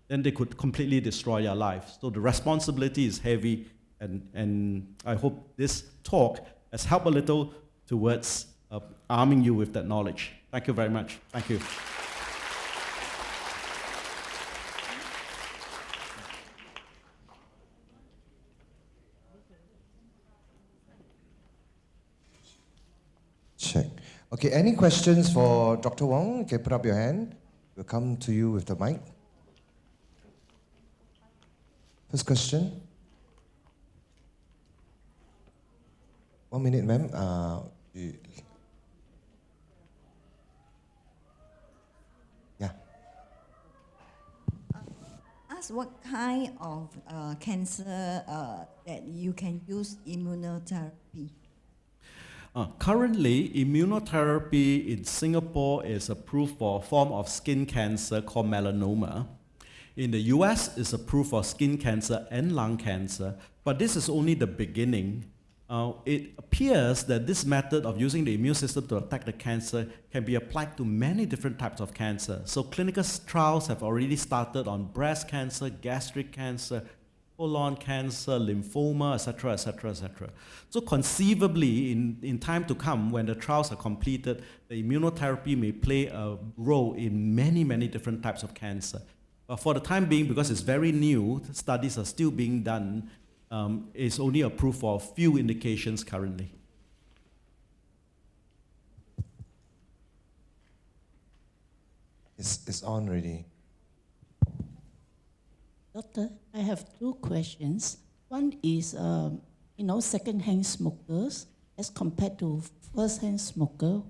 then they could completely destroy their lives. So the responsibility is heavy, and I hope this talk has helped a little towards arming you with that knowledge. Thank you very much. Thank you. Check. Okay, any questions for Dr. Wong? You can put up your hand. We'll come to you with the mic. First question. 1 minute, ma'am. Yeah. Ask what kind of cancer that you can use immunotherapy. Currently, immunotherapy in Singapore is approved for a form of skin cancer called melanoma. In the US, it's approved for skin cancer and lung cancer, but this is only the beginning. It appears that this method of using the immune system to attack the cancer can be applied to many different types of cancer. So clinical trials have already started on breast cancer, gastric cancer, colon cancer, lymphoma, etc., etc., etc. So conceivably, in time to come, when the trials are completed, the immunotherapy may play a role in many, many different types of cancer. But for the time being, because it's very new, studies are still being done, it's only approved for a few indications currently. It's on already. Doctor, I have two questions. One is, second-hand smokers as compared to first-hand smoker,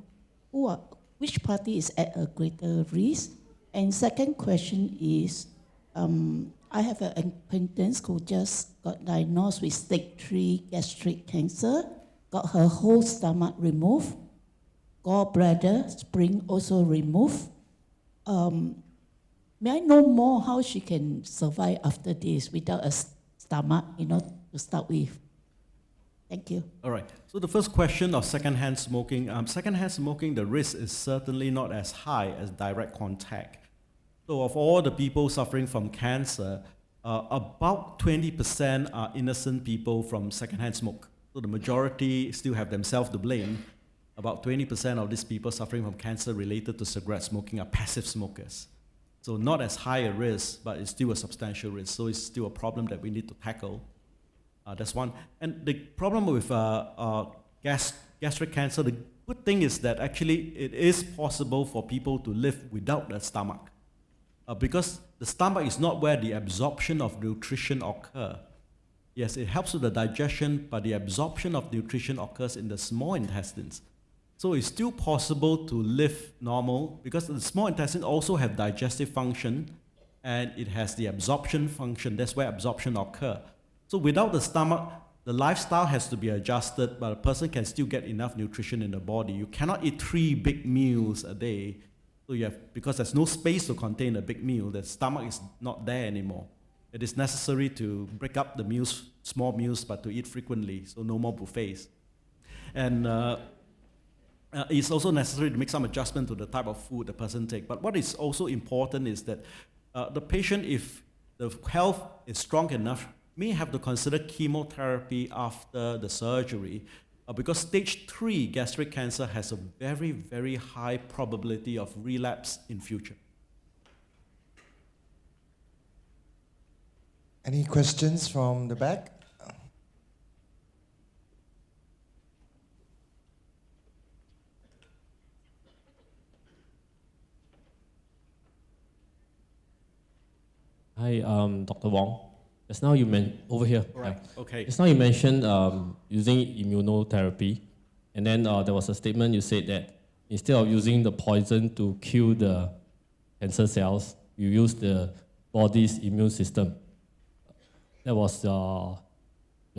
which party is at a greater risk? And second question is, I have an acquaintance who just got diagnosed with stage 3 gastric cancer, got her whole stomach removed, gallbladder, spring also removed. May I know more how she can survive after this without a stomach, to start with? Thank you. All right. So the first question of secondhand smoking. Secondhand smoking, the risk is certainly not as high as direct contact. So of all the people suffering from cancer, about 20% are innocent people from secondhand smoke. So the majority still have themselves to blame. About 20% of these people suffering from cancer related to cigarette smoking are passive smokers. So not as high a risk, but it's still a substantial risk. So it's still a problem that we need to tackle. That's one. And the problem with gastric cancer, the good thing is that actually it is possible for people to live without the stomach. Because the stomach is not where the absorption of nutrition occurs. Yes, it helps with the digestion, but the absorption of nutrition occurs in the small intestines. So it's still possible to live normal because the small intestine also have digestive function and it has the absorption function. That's where absorption occurs. So without the stomach, the lifestyle has to be adjusted, but a person can still get enough nutrition in the body. You cannot eat 3 big meals a day. So because there's no space to contain a big meal, the stomach is not there anymore. It is necessary to break up the meals, small meals, but to eat frequently, so no more buffets. And it's also necessary to make some adjustment to the type of food the person takes. But what is also important is that the patient, if the health is strong enough, may have to consider chemotherapy after the surgery because stage 3 gastric cancer has a very, very high probability of relapse in future. Any questions from the back? Hi, Dr. Wong. Just now you mentioned over here. Right. Okay. Just now you mentioned using immunotherapy, and then there was a statement you said that instead of using the poison to kill the cancer cells, you use the body's immune system. That was your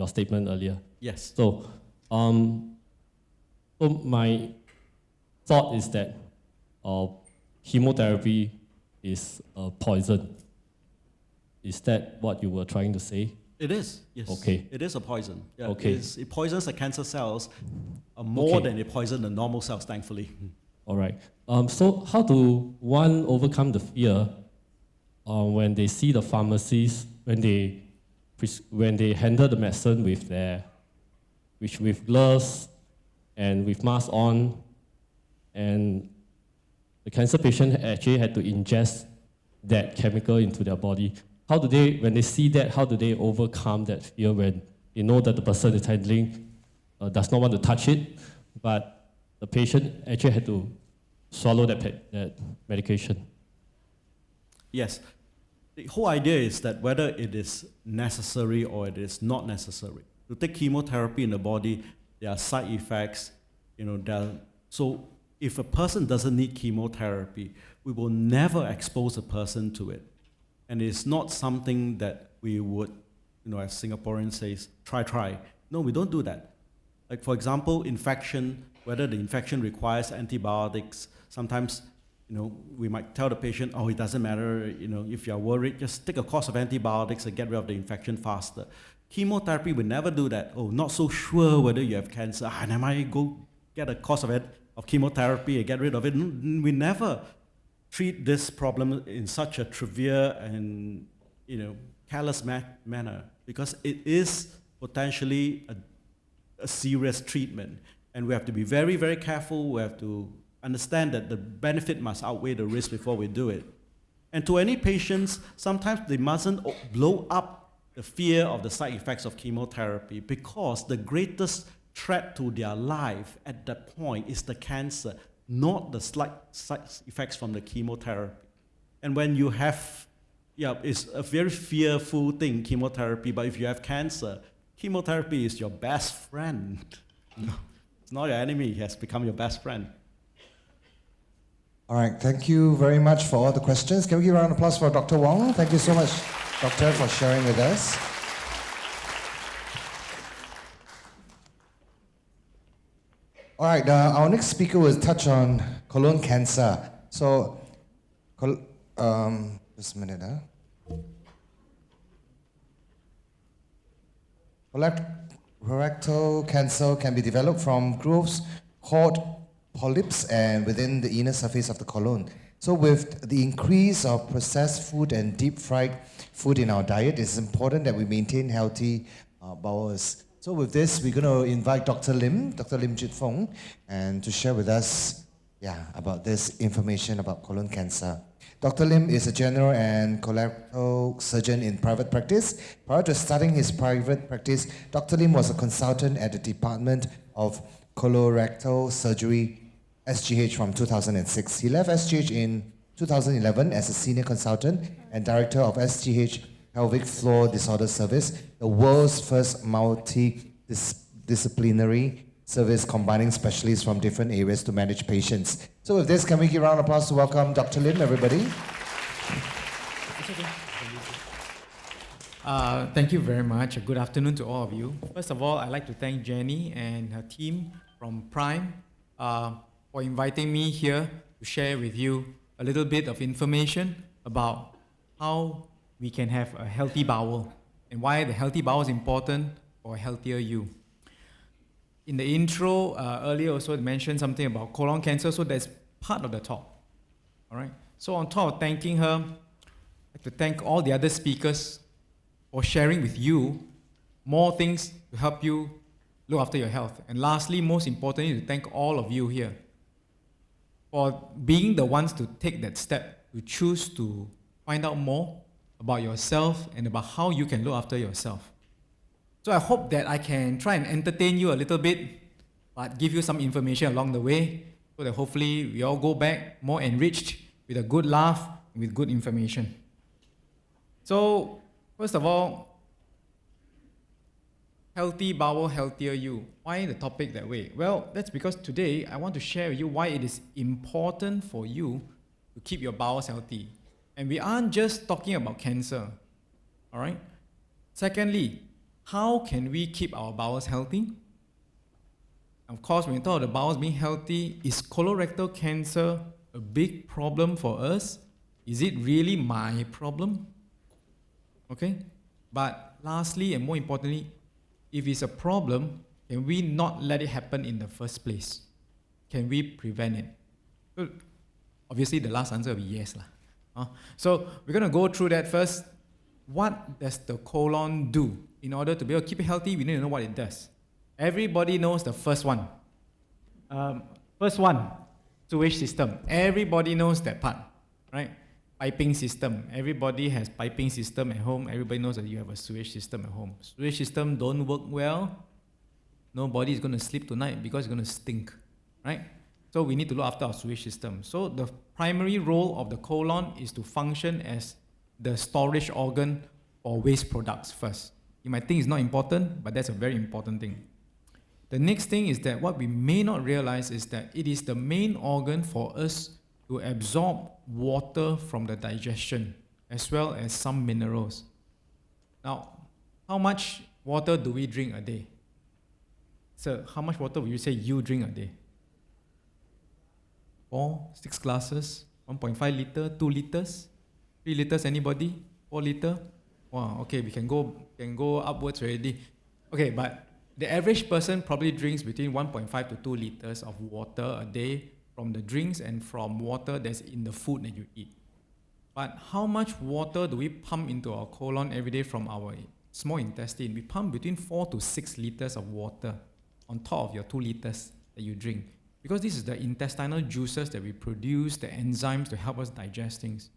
statement earlier. Yes. So my thought is that chemotherapy is a poison. Is that what you were trying to say? It is, yes. Okay. It is a poison. Yeah, Okay. It poisons the cancer cells more than it poisons the normal cells, thankfully. All right. So how do one overcome the fear when they see the pharmacies, when they handle the medicine with gloves and with mask on, and the cancer patient actually had to ingest that chemical into their body? How do they, when they see that, how do they overcome that fear when they know that the person is handling does not want to touch it, but the patient actually had to swallow that medication? Yes. The whole idea is that whether it is necessary or it is not necessary. To take chemotherapy in the body, there are side effects. So if a person doesn't need chemotherapy, we will never expose a person to it. And it's not something that we would, as Singaporeans say, try. No, we don't do that. Like, for example, infection, whether the infection requires antibiotics, sometimes, we might tell the patient, it doesn't matter, if you're worried, just take a course of antibiotics and get rid of the infection faster. Chemotherapy, we never do that. Not so sure whether you have cancer. Never mind, go get a course of chemotherapy and get rid of it. We never treat this problem in such a trivial and careless manner because it is potentially a serious treatment, and we have to be very, very careful. We have to understand that the benefit must outweigh the risk before we do it. And to any patients, sometimes they mustn't blow up the fear of the side effects of chemotherapy because the greatest threat to their life at that point is the cancer, not the slight side effects from the chemotherapy. And when you have, it's a very fearful thing, chemotherapy, but if you have cancer, chemotherapy is your best friend. It's not your enemy, it has become your best friend. All right, thank you very much for all the questions. Can we give a round of applause for Dr. Wong? Thank you so much, Doctor, for sharing with us. All right, our next speaker will touch on colon cancer. So, just a minute. Colorectal cancer can be developed from growths called polyps and within the inner surface of the colon. So with the increase of processed food and deep fried food in our diet, it's important that we maintain healthy bowels. So with this, we're going to invite Dr. Lim Fong, and to share with us about this information about colon cancer. Dr. Lim is a general and colorectal surgeon in private practice. Prior to starting his private practice, Dr. Lim was a consultant at the Department of colorectal surgery, SGH, from 2006. He left SGH in 2011 as a senior consultant and director of SGH Pelvic Floor Disorder Service, the world's first multidisciplinary service combining specialists from different areas to manage patients. So with this, can we give a round of applause to welcome Dr. Lim, everybody? Thank you very much. Good afternoon to all of you. First of all, I'd like to thank Jenny and her team from Prime for inviting me here to share with you a little bit of information about how we can have a healthy bowel and why the healthy bowel is important for a healthier you. In the intro, earlier also mentioned something about colon cancer, so that's part of the talk. All right. So on top of thanking her, I'd like to thank all the other speakers for sharing with you more things to help you look after your health. And lastly, most importantly, to thank all of you here for being the ones to take that step, to choose to find out more about yourself and about how you can look after yourself. So I hope that I can try and entertain you a little bit, but give you some information along the way, so that hopefully we all go back more enriched with a good laugh and with good information. So, first of all, healthy bowel, healthier you. Why the topic that way? Well, that's because today I want to share with you why it is important for you to keep your bowels healthy. And we aren't just talking about cancer, all right? Secondly, how can we keep our bowels healthy? Of course, when we talk about the bowels being healthy, is colorectal cancer a big problem for us? Is it really my problem? Okay? But lastly and more importantly, if it's a problem, can we not let it happen in the first place? Can we prevent it? So obviously, the last answer will be yes. So we're going to go through that first. What does the colon do? In order to be able to keep it healthy, we need to know what it does. Everybody knows the first one. Sewage system. Everybody knows that part, right? Piping system. Everybody has piping system at home. Everybody knows that you have a sewage system at home. Sewage system don't work well, nobody is going to sleep tonight because it's going to stink, right? So we need to look after our sewage system. So the primary role of the colon is to function as the storage organ for waste products first. You might think it's not important, but that's a very important thing. The next thing is that what we may not realize is that it is the main organ for us to absorb water from the digestion, as well as some minerals. Now, how much water do we drink a day? Sir, how much water would you say you drink a day? 4, 6 glasses, 1.5 liter, 2 liters, 3 liters, anybody? 4 liter? Wow, okay, we can go upwards already. Okay, but the average person probably drinks between 1.5 to 2 liters of water a day from the drinks and from water that's in the food that you eat. But how much water do we pump into our colon every day from our small intestine? We pump between 4 to 6 liters of water on top of your 2 liters that you drink. Because this is the intestinal juices that we produce, the enzymes to help us digest things.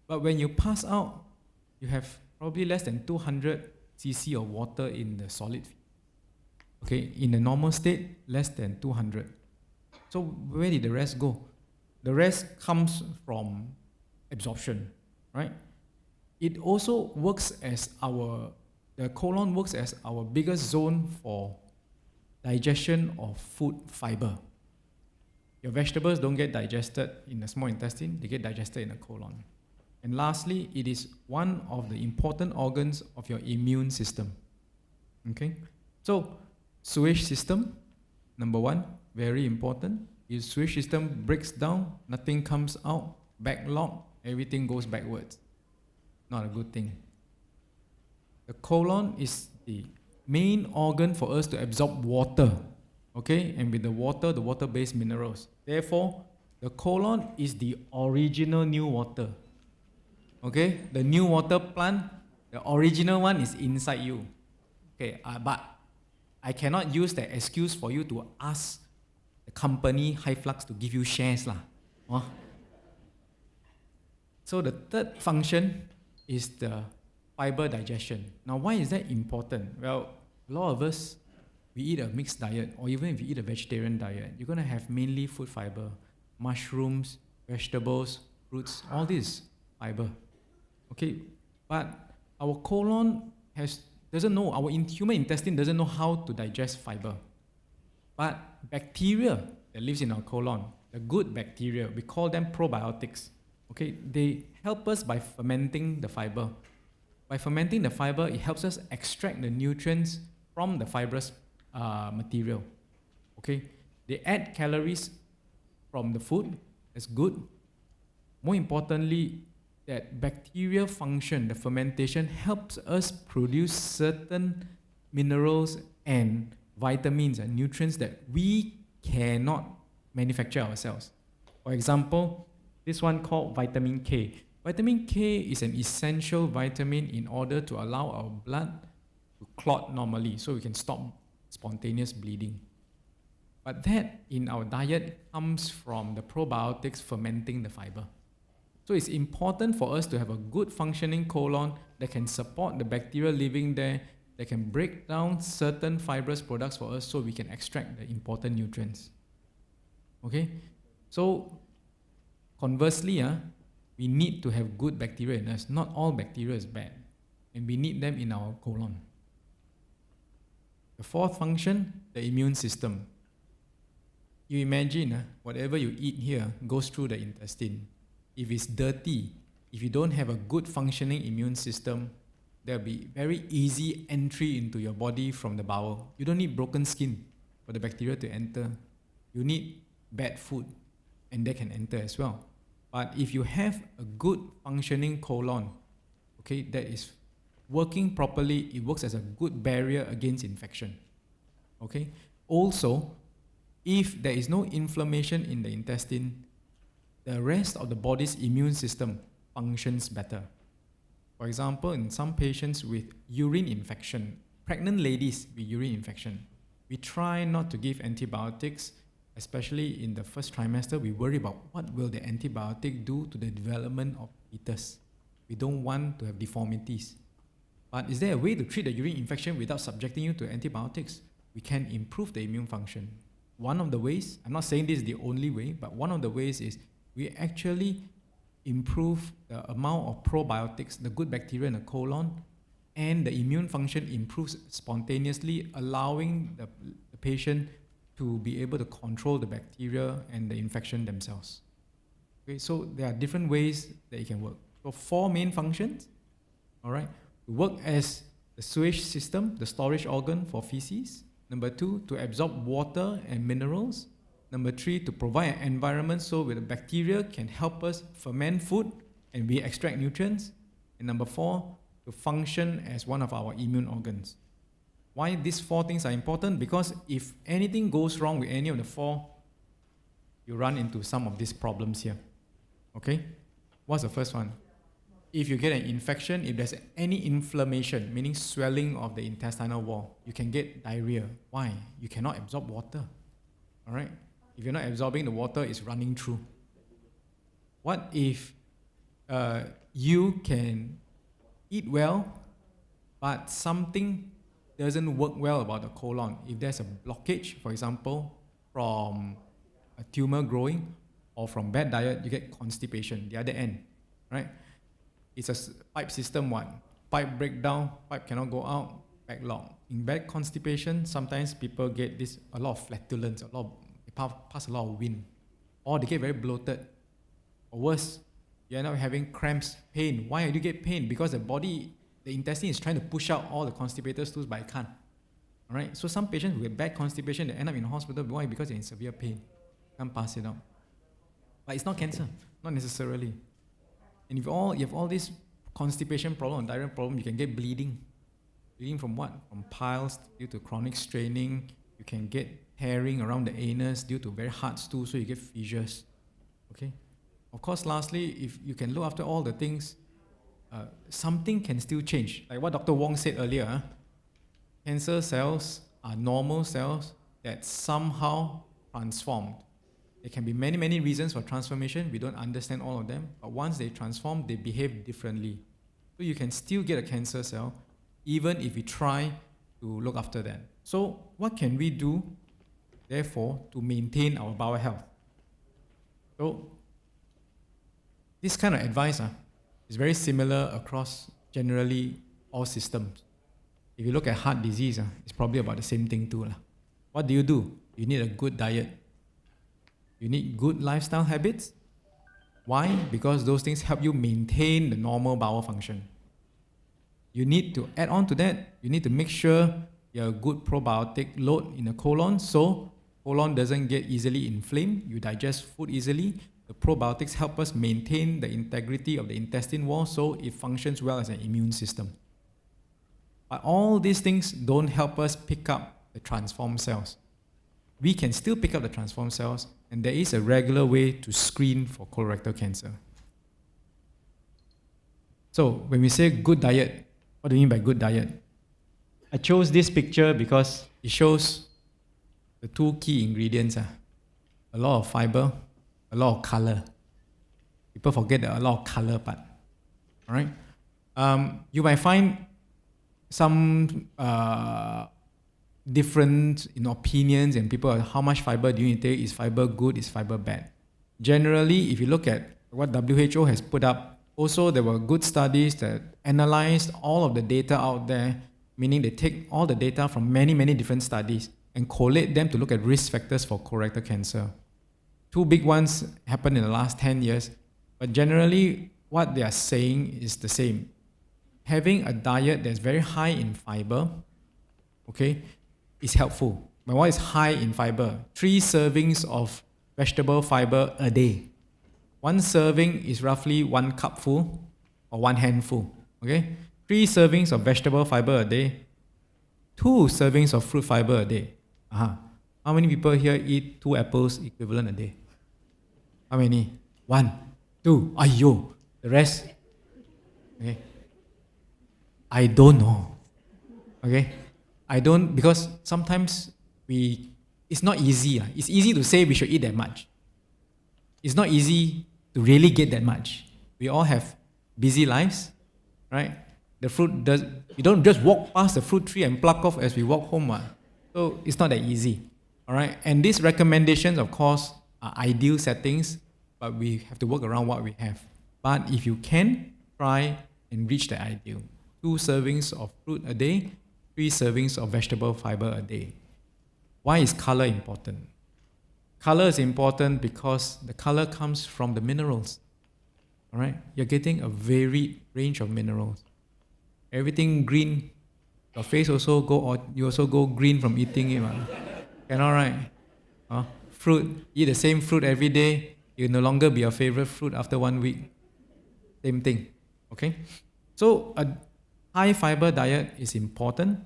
But when you pass out, you have probably less than 200 cc of water in the solid feed. Okay, in the normal state, less than 200. So where did the rest go? The rest comes from absorption, right? It also works as the colon works as our biggest zone for digestion of food fiber. Your vegetables don't get digested in the small intestine, they get digested in the colon. And lastly, it is one of the important organs of your immune system. Okay? So, sewage system, number one, very important. If sewage system breaks down, nothing comes out, backlog, everything goes backwards. Not a good thing. The colon is the main organ for us to absorb water. Okay? And with the water-based minerals. Therefore, the colon is the original new water. Okay? The new water plant, the original one is inside you. Okay, but I cannot use that excuse for you to ask the company High Flux to give you shares. So the third function is the fiber digestion. Now, why is that important? Well, a lot of us we eat a mixed diet, or even if you eat a vegetarian diet, you're going to have mainly food fiber, mushrooms, vegetables, fruits, all this fiber. Okay, but our colon doesn't know, our human intestine doesn't know how to digest fiber. But bacteria that lives in our colon, the good bacteria, we call them probiotics. Okay, they help us by fermenting the fiber. By fermenting the fiber, it helps us extract the nutrients from the fibrous material. Okay, they add calories from the food. That's good. More importantly, that bacteria function, the fermentation, helps us produce certain minerals and vitamins and nutrients that we cannot manufacture ourselves. For example, this one called vitamin K. Vitamin K is an essential vitamin in order to allow our blood to clot normally, so we can stop spontaneous bleeding. But that in our diet comes from the probiotics fermenting the fiber. So it's important for us to have a good functioning colon that can support the bacteria living there, that can break down certain fibrous products for us so we can extract the important nutrients. Okay? So conversely, we need to have good bacteria in us. Not all bacteria is bad, and we need them in our colon. The fourth function, the immune system. You imagine whatever you eat here goes through the intestine. If it's dirty, if you don't have a good functioning immune system, there'll be very easy entry into your body from the bowel. You don't need broken skin for the bacteria to enter. You need bad food, and they can enter as well. But if you have a good functioning colon, okay, that is working properly, it works as a good barrier against infection. Okay? Also, if there is no inflammation in the intestine, the rest of the body's immune system functions better. For example, in some patients with urine infection, pregnant ladies with urine infection, we try not to give antibiotics, especially in the first trimester. We worry about what will the antibiotic do to the development of fetus. We don't want to have deformities. But is there a way to treat the urine infection without subjecting you to antibiotics? We can improve the immune function. One of the ways, I'm not saying this is the only way, but one of the ways is we actually improve the amount of probiotics, the good bacteria in the colon, and the immune function improves spontaneously, allowing the patient to be able to control the bacteria and the infection themselves. Okay, so there are different ways that it can work. So 4 main functions, all right, to work as the sewage system, the storage organ for feces. Number 2, to absorb water and minerals. Number 3, to provide an environment so where the bacteria can help us ferment food and we extract nutrients. And number 4, to function as one of our immune organs. Why these 4 things are important? Because if anything goes wrong with any of the 4, you run into some of these problems here. Okay? What's the first one? If you get an infection, if there's any inflammation, meaning swelling of the intestinal wall, you can get diarrhea. Why? You cannot absorb water. All right? If you're not absorbing the water, it's running through. What if you can eat well, but something doesn't work well about the colon? If there's a blockage, for example, from a tumor growing, or from bad diet, you get constipation, the other end, right? It's a pipe system one. Pipe breakdown, pipe cannot go out, backlog. In bad constipation, sometimes people get a lot of flatulence, pass a lot of wind, or they get very bloated, or worse, you end up having cramps, pain. Why do you get pain? Because the intestine is trying to push out all the constipated stools, but it can't. All right. So some patients with bad constipation, they end up in hospital. Why? Because they're in severe pain, can't pass it out. But it's not cancer, not necessarily. And if you have all this constipation problem and diarrhea problem, you can get bleeding. Bleeding from what? From piles due to chronic straining. You can get tearing around the anus due to very hard stool, so you get fissures. Okay? Of course, lastly, if you can look after all the things, something can still change. Like what Dr. Wong said earlier, cancer cells are normal cells that somehow transformed. There can be many, many reasons for transformation. We don't understand all of them. But once they transform, they behave differently. So you can still get a cancer cell, even if you try to look after that. So what can we do, therefore, to maintain our bowel health? So this kind of advice is very similar across generally all systems. If you look at heart disease, it's probably about the same thing too. What do? You need a good diet. You need good lifestyle habits. Why? Because those things help you maintain the normal bowel function. You need to add on to that, you need to make sure you have a good probiotic load in the colon, so colon doesn't get easily inflamed, you digest food easily. The probiotics help us maintain the integrity of the intestine wall so it functions well as an immune system. But all these things don't help us pick up the transformed cells. We can still pick up the transformed cells, and there is a regular way to screen for colorectal cancer. So when we say good diet, what do you mean by good diet? I chose this picture because it shows the two key ingredients. A lot of fiber, a lot of color. People forget a lot of color part. All right? You might find some different opinions and people, how much fiber do you need to take? Is fiber good? Is fiber bad? Generally, if you look at what WHO has put up, also there were good studies that analyzed all of the data out there, meaning they take all the data from many, many different studies and collate them to look at risk factors for colorectal cancer. Two big ones happened in the last 10 years, but generally what they are saying is the same. Having a diet that's very high in fiber, okay, is helpful. But what is high in fiber? 3 servings of vegetable fiber a day. 1 serving is roughly 1 cupful or 1 handful. Okay? 3 servings of vegetable fiber a day. 2 servings of fruit fiber a day. How many people here eat 2 apples equivalent a day? How many? 1, 2. Aiyo. The rest? Okay. I don't know. Okay? I don't, because sometimes it's not easy. It's easy to say we should eat that much. It's not easy to really get that much. We all have busy lives, right? The fruit you don't just walk past the fruit tree and pluck off as we walk home. So it's not that easy, all right? And these recommendations, of course, are ideal settings, but we have to work around what we have. But if you can, try and reach the ideal. 2 servings of fruit a day, 3 servings of vegetable fiber a day. Why is color important? Color is important because the color comes from the minerals. All right? You're getting a varied range of minerals. Everything green, your face also you also go green from eating it. Cannot, right? Fruit, eat the same fruit every day, it will no longer be your favorite fruit after 1 week. Same thing. Okay? So a high fiber diet is important.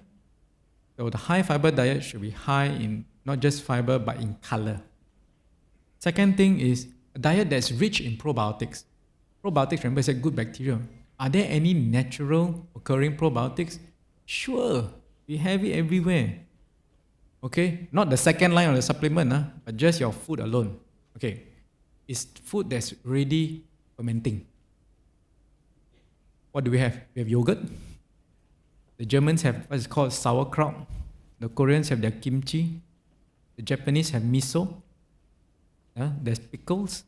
So the high fiber diet should be high in not just fiber but in color. Second thing is a diet that's rich in probiotics. Probiotics, remember, is a good bacteria. Are there any natural occurring probiotics? Sure, we have it everywhere. Okay, not the second line of the supplement, but just your food alone. Okay, it's food that's already fermenting. What do we have? We have yogurt. The Germans have what is called sauerkraut. The Koreans have their kimchi. The Japanese have miso. There's pickles.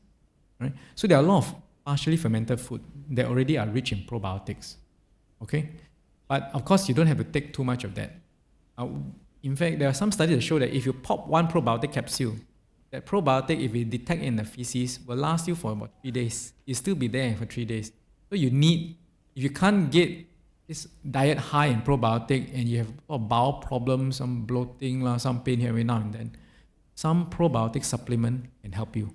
Right? So there are a lot of partially fermented food that already are rich in probiotics. Okay? But of course, you don't have to take too much of that. In fact, there are some studies that show that if you pop 1 probiotic capsule, that probiotic, if it detect in the feces, will last you for about 3 days. You'll still be there for 3 days. So you need, if you can't get this diet high in probiotic and you have bowel problems, some bloating, some pain here every now and then, some probiotic supplement can help you.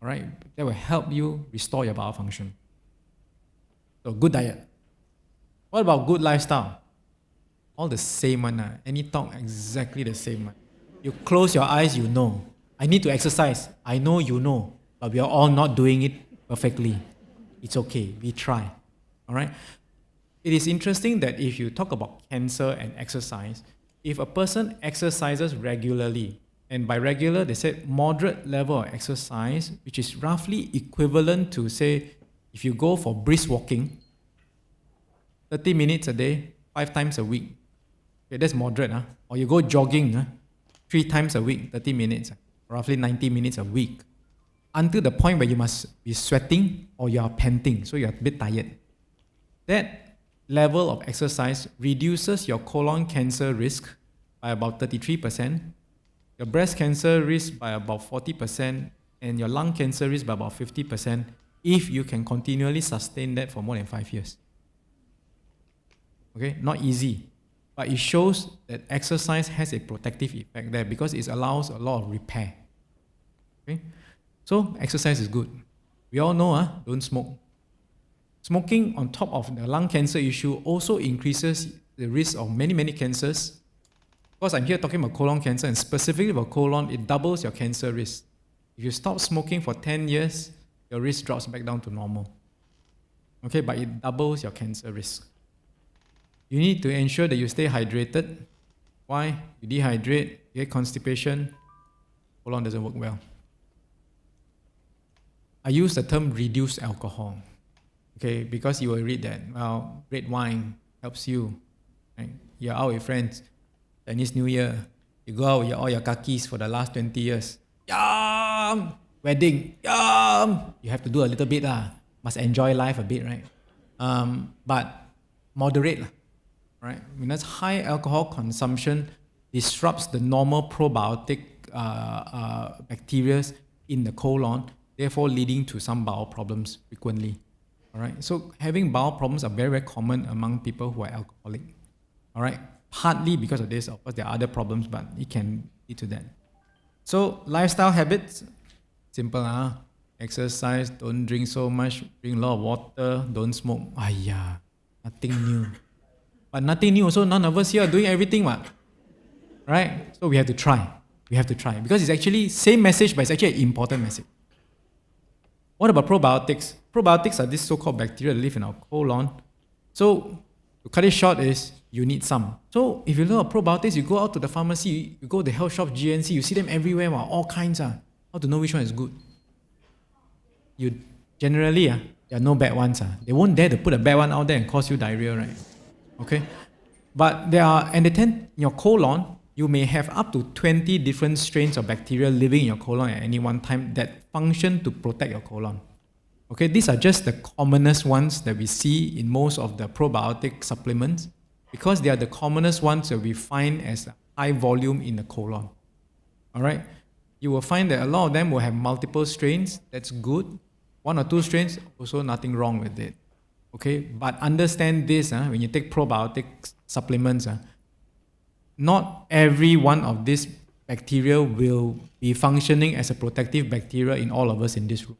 All right? That will help you restore your bowel function. So good diet. What about good lifestyle? All the same one. Any talk, exactly the same one. You close your eyes, you know. I need to exercise. I know you know. But we are all not doing it perfectly. It's okay. We try. All right? It is interesting that if you talk about cancer and exercise, if a person exercises regularly, and by regular, they said moderate level of exercise, which is roughly equivalent to, say, if you go for brisk walking, 30 minutes a day, 5 times a week, Okay, that's moderate. Or you go jogging 3 times a week, 30 minutes, roughly 90 minutes a week, until the point where you must be sweating or you are panting, so you're a bit tired. That level of exercise reduces your colon cancer risk by about 33%, your breast cancer risk by about 40%, and your lung cancer risk by about 50% if you can continually sustain that for more than 5 years. Okay, not easy, but it shows that exercise has a protective effect there because it allows a lot of repair. Okay, so exercise is good. We all know, don't smoke. Smoking on top of the lung cancer issue also increases the risk of many, many cancers. Of course, I'm here talking about colon cancer, and specifically about colon, it doubles your cancer risk. If you stop smoking for 10 years, your risk drops back down to normal. Okay, but it doubles your cancer risk. You need to ensure that you stay hydrated. Why? You dehydrate, you get constipation, colon doesn't work well. I use the term reduce alcohol. Okay, because you will read that, well, red wine helps you. Right? You're out with friends, Chinese New Year, you go out with all your kakis for the last 20 years. Yum! Wedding, yum! You have to do a little bit, must enjoy life a bit, right? But moderate, right? Because high alcohol consumption disrupts the normal probiotic bacteria in the colon, therefore leading to some bowel problems frequently. All right, so having bowel problems are very, very common among people who are alcoholic. All right, partly because of this. Of course, there are other problems, but it can lead to that. So lifestyle habits, simple. Exercise, don't drink so much, drink a lot of water, don't smoke. Nothing new. But nothing new, so none of us here are doing everything, right? So we have to try. We have to try. Because it's actually same message, but it's actually an important message. What about probiotics? Probiotics are these so-called bacteria that live in our colon. So to cut it short is, you need some. So if you look at probiotics, you go out to the pharmacy, you go to the health shop, GNC, you see them everywhere, all kinds. How to know which one is good? You generally, there are no bad ones. They won't dare to put a bad one out there and cause you diarrhea, right? Okay? But there are, and in your colon, you may have up to 20 different strains of bacteria living in your colon at any one time that function to protect your colon. Okay, these are just the commonest ones that we see in most of the probiotic supplements because they are the commonest ones that we find as high volume in the colon. All right, you will find that a lot of them will have multiple strains. That's good. 1 or 2 strains, also nothing wrong with it. Okay, but understand this, when you take probiotic supplements, not every one of these bacteria will be functioning as a protective bacteria in all of us in this room.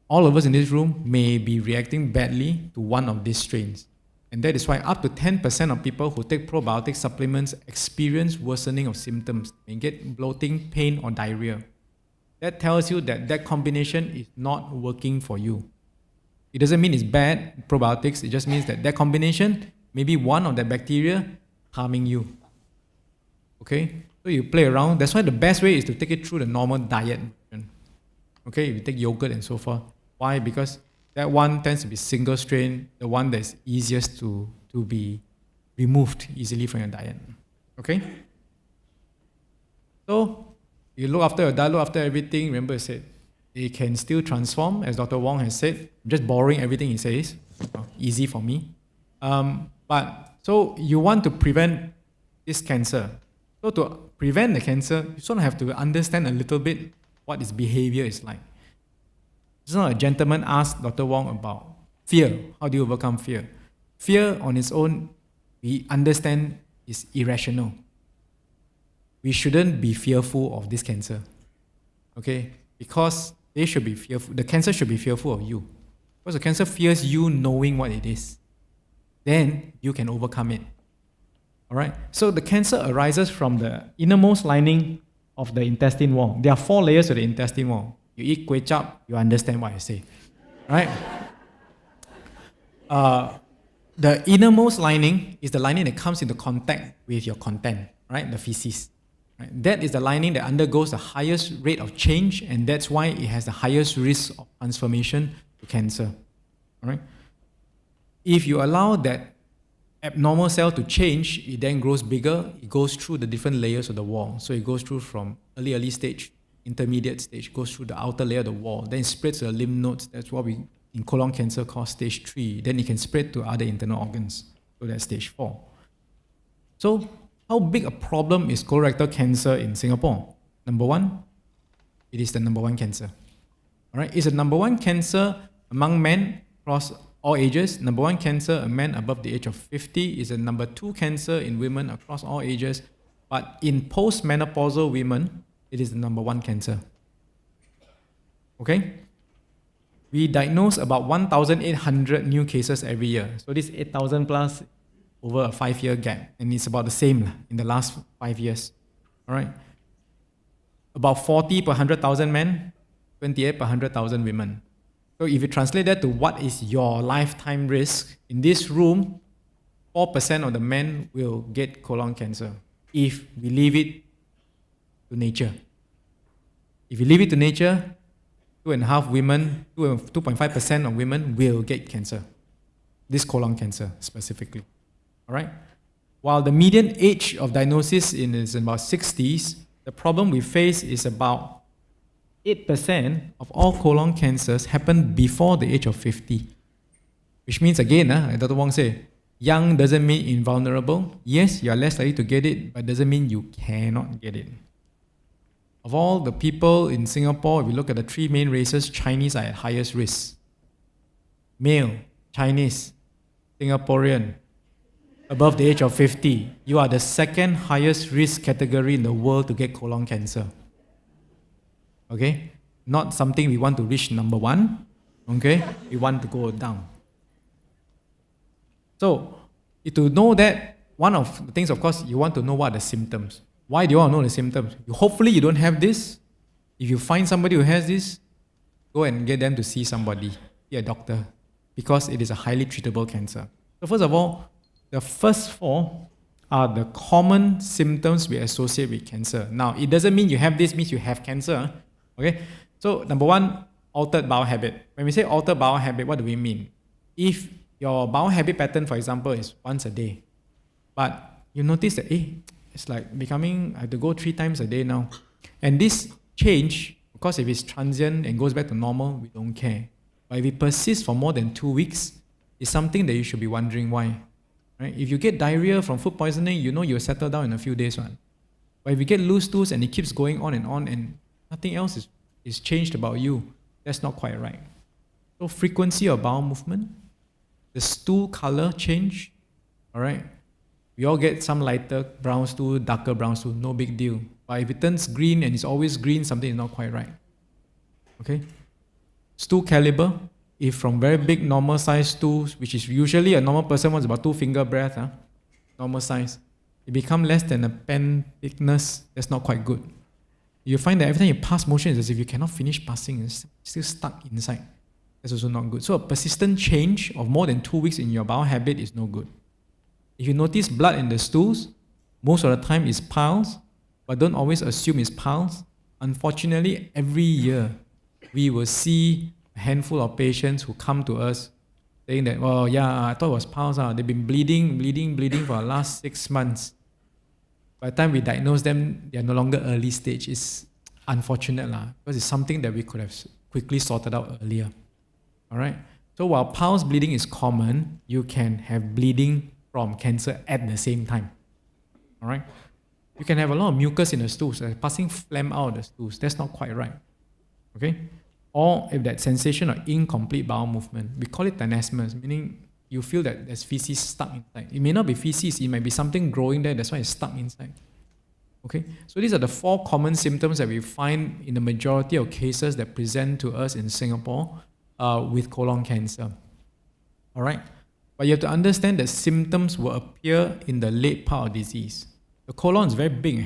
All of us in this room may be reacting badly to one of these strains. And that is why up to 10% of people who take probiotic supplements experience worsening of symptoms. They get bloating, pain, or diarrhea. That tells you that that combination is not working for you. It doesn't mean it's bad, probiotics. It just means that that combination, maybe one of the bacteria harming you. Okay? So you play around. That's why the best way is to take it through the normal diet. Okay? If you take yogurt and so forth. Why? Because that one tends to be single strain, the one that's easiest to be removed easily from your diet. Okay? So, you look after your diet, look after everything. Remember I said, it can still transform, as Dr. Wong has said. I'm just borrowing everything he says. Easy for me. So you want to prevent this cancer. So to prevent the cancer, you sort of have to understand a little bit what its behavior is like. Just now a gentleman asked Dr. Wong about fear. How do you overcome fear? Fear on its own, we understand, is irrational. We shouldn't be fearful of this cancer. Okay? Because they should be fearful. The cancer should be fearful of you. Because the cancer fears you knowing what it is. Then you can overcome it. Alright? So the cancer arises from the innermost lining of the intestine wall. There are 4 layers to the intestine wall. You eat kway chap, you understand what I say. Right? The innermost lining is the lining that comes into contact with your content, right? The feces. Right? That is the lining that undergoes the highest rate of change, and that's why it has the highest risk of transformation to cancer. All right? If you allow that abnormal cell to change, it then grows bigger. It goes through the different layers of the wall. So it goes through from early stage, intermediate stage, goes through the outer layer of the wall. Then it spreads to the lymph nodes. That's what we in colon cancer call stage 3. Then it can spread to other internal organs. So that's stage 4. So how big a problem is colorectal cancer in Singapore? Number one, it is the number one cancer. All right, it's the number one cancer among men across all ages. Number one cancer in men above the age of 50 is the number 2 cancer in women across all ages. But in postmenopausal women, it is the number 1 cancer. Okay? We diagnose about 1,800 new cases every year. So this 8,000 plus over a 5-year gap. And it's about the same in the last 5 years. All right? About 40 per 100,000 men, 28 per 100,000 women. So if you translate that to what is your lifetime risk, in this room, 4% of the men will get colon cancer if we leave it to nature. If you leave it to nature, 2.5% of women will get cancer. This colon cancer specifically. All right? While the median age of diagnosis is about 60s, the problem we face is about 8% of all colon cancers happen before the age of 50. Which means again, like Dr. Wong said, young doesn't mean invulnerable. Yes, you are less likely to get it, but doesn't mean you cannot get it. Of all the people in Singapore, if you look at the 3 main races, Chinese are at highest risk. Male, Chinese, Singaporean, above the age of 50, you are the 2nd highest risk category in the world to get colon cancer. Okay? Not something we want to reach number 1. Okay? We want to go down. So, to know that, one of the things, of course, you want to know what are the symptoms. Why do you want to know the symptoms? Hopefully you don't have this. If you find somebody who has this, go and get them to see somebody, see a doctor, because it is a highly treatable cancer. So first of all, the first 4 are the common symptoms we associate with cancer. Now, it doesn't mean you have this means you have cancer. Okay? So number 1, altered bowel habit. When we say altered bowel habit, what do we mean? If your bowel habit pattern, for example, is once a day, but you notice that, it's like becoming, I have to go 3 times a day now. And this change, of course, if it's transient and goes back to normal, we don't care. But if it persists for more than 2 weeks, it's something that you should be wondering why. Right? If you get diarrhea from food poisoning, you know you'll settle down in a few days. Right? But if you get loose stools and it keeps going on and nothing else is changed about you, that's not quite right. So frequency of bowel movement, the stool color change, all right? We all get some lighter brown stool, darker brown stool, no big deal. But if it turns green and it's always green, something is not quite right. Okay? Stool caliber, if from very big normal size stools, which is usually a normal person wants about 2 finger breadth, normal size, it becomes less than a pen thickness, that's not quite good. You find that every time you pass motion, it's as if you cannot finish passing, it's still stuck inside. That's also not good. So a persistent change of more than 2 weeks in your bowel habit is no good. If you notice blood in the stools, most of the time it's piles, but don't always assume it's piles. Unfortunately, every year we will see a handful of patients who come to us saying that, oh yeah, I thought it was piles. They've been bleeding for the last 6 months. By the time we diagnose them, they are no longer early stage. It's unfortunate because it's something that we could have quickly sorted out earlier. All right. So while piles bleeding is common, you can have bleeding from cancer at the same time. All right? You can have a lot of mucus in the stools, passing phlegm out of the stools. That's not quite right. Okay? Or if that sensation of incomplete bowel movement, we call it tenesmus, meaning you feel that there's feces stuck inside. It may not be feces, it might be something growing there, that's why it's stuck inside. Okay? So these are the 4 common symptoms that we find in the majority of cases that present to us in Singapore with colon cancer. All right? But you have to understand that symptoms will appear in the late part of disease. The colon is very big.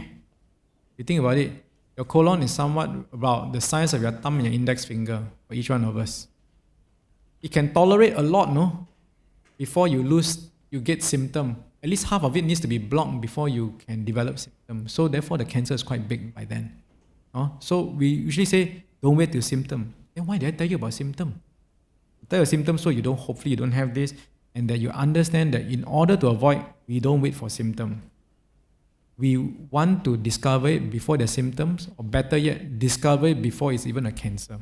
You think about it, your colon is somewhat about the size of your thumb and your index finger for each one of us. It can tolerate a lot, no? Before you get symptom. At least half of it needs to be blocked before you can develop symptoms. So therefore the cancer is quite big by then. So we usually say, don't wait till symptom. Then why did I tell you about symptom? Tell you symptoms so hopefully you don't have this. and that you understand that in order to avoid, we don't wait for symptom. We want to discover it before the symptoms, or better yet, discover it before it's even a cancer.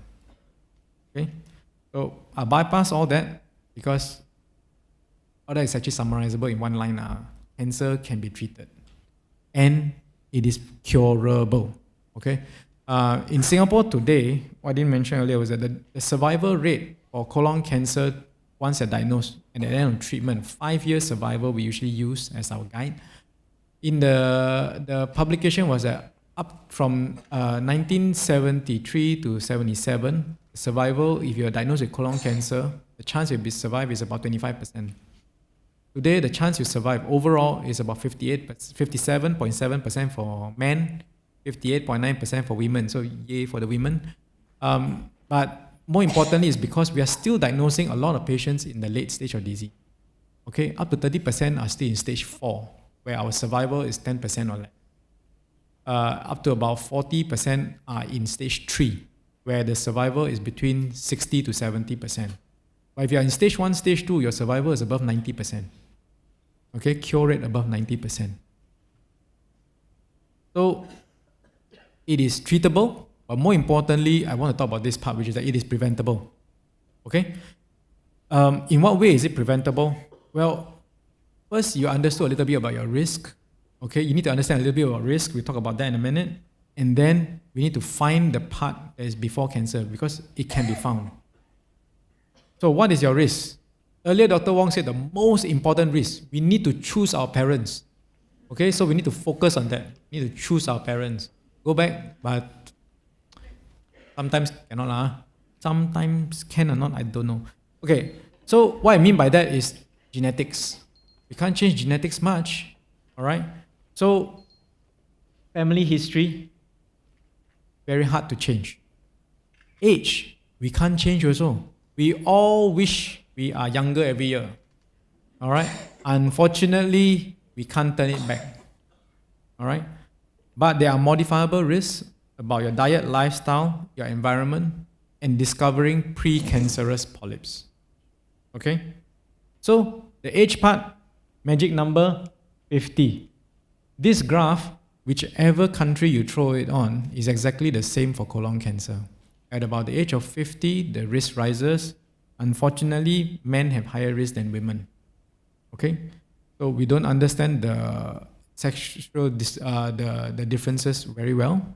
Okay? So I bypass all that because all that is actually summarizable in one line. Cancer can be treated. And it is curable. Okay? In Singapore today, what I didn't mention earlier was that the survival rate for colon cancer, once you're diagnosed and at the end of treatment, 5 years survival we usually use as our guide. In the publication was that up from 1973 to 77, survival, if you're diagnosed with colon cancer, the chance you'll be survive is about 25%. Today, the chance you survive overall is about 57.7% for men, 58.9% for women. So yay for the women. But more importantly is because we are still diagnosing a lot of patients in the late stage of disease. Okay, up to 30% are still in stage 4, where our survival is 10% or less. Up to about 40% are in stage 3, where the survival is between 60 to 70%. But if you're in stage 1, stage 2, your survival is above 90%. Okay, cure rate above 90%. So it is treatable, but more importantly, I want to talk about this part, which is that it is preventable. Okay? In what way is it preventable? Well, first, you understood a little bit about your risk. Okay, you need to understand a little bit about risk. We'll talk about that in a minute. And then we need to find the part that is before cancer because it can be found. So what is your risk? Earlier, Dr. Wong said the most important risk, we need to choose our parents. Okay, so we need to focus on that. We need to choose our parents. Go back, but sometimes cannot. Sometimes can or not, I don't know. Okay, so what I mean by that is genetics. We can't change genetics much, all right? So family history, very hard to change. Age, we can't change also. We all wish we are younger every year, all right? Unfortunately, we can't turn it back, all right? But there are modifiable risks about your diet, lifestyle, your environment, and discovering precancerous polyps, okay? So the age part, magic number 50. This graph, whichever country you throw it on, is exactly the same for colon cancer. At about the age of 50, the risk rises. Unfortunately, men have higher risk than women. Okay? So we don't understand the sexual the differences very well.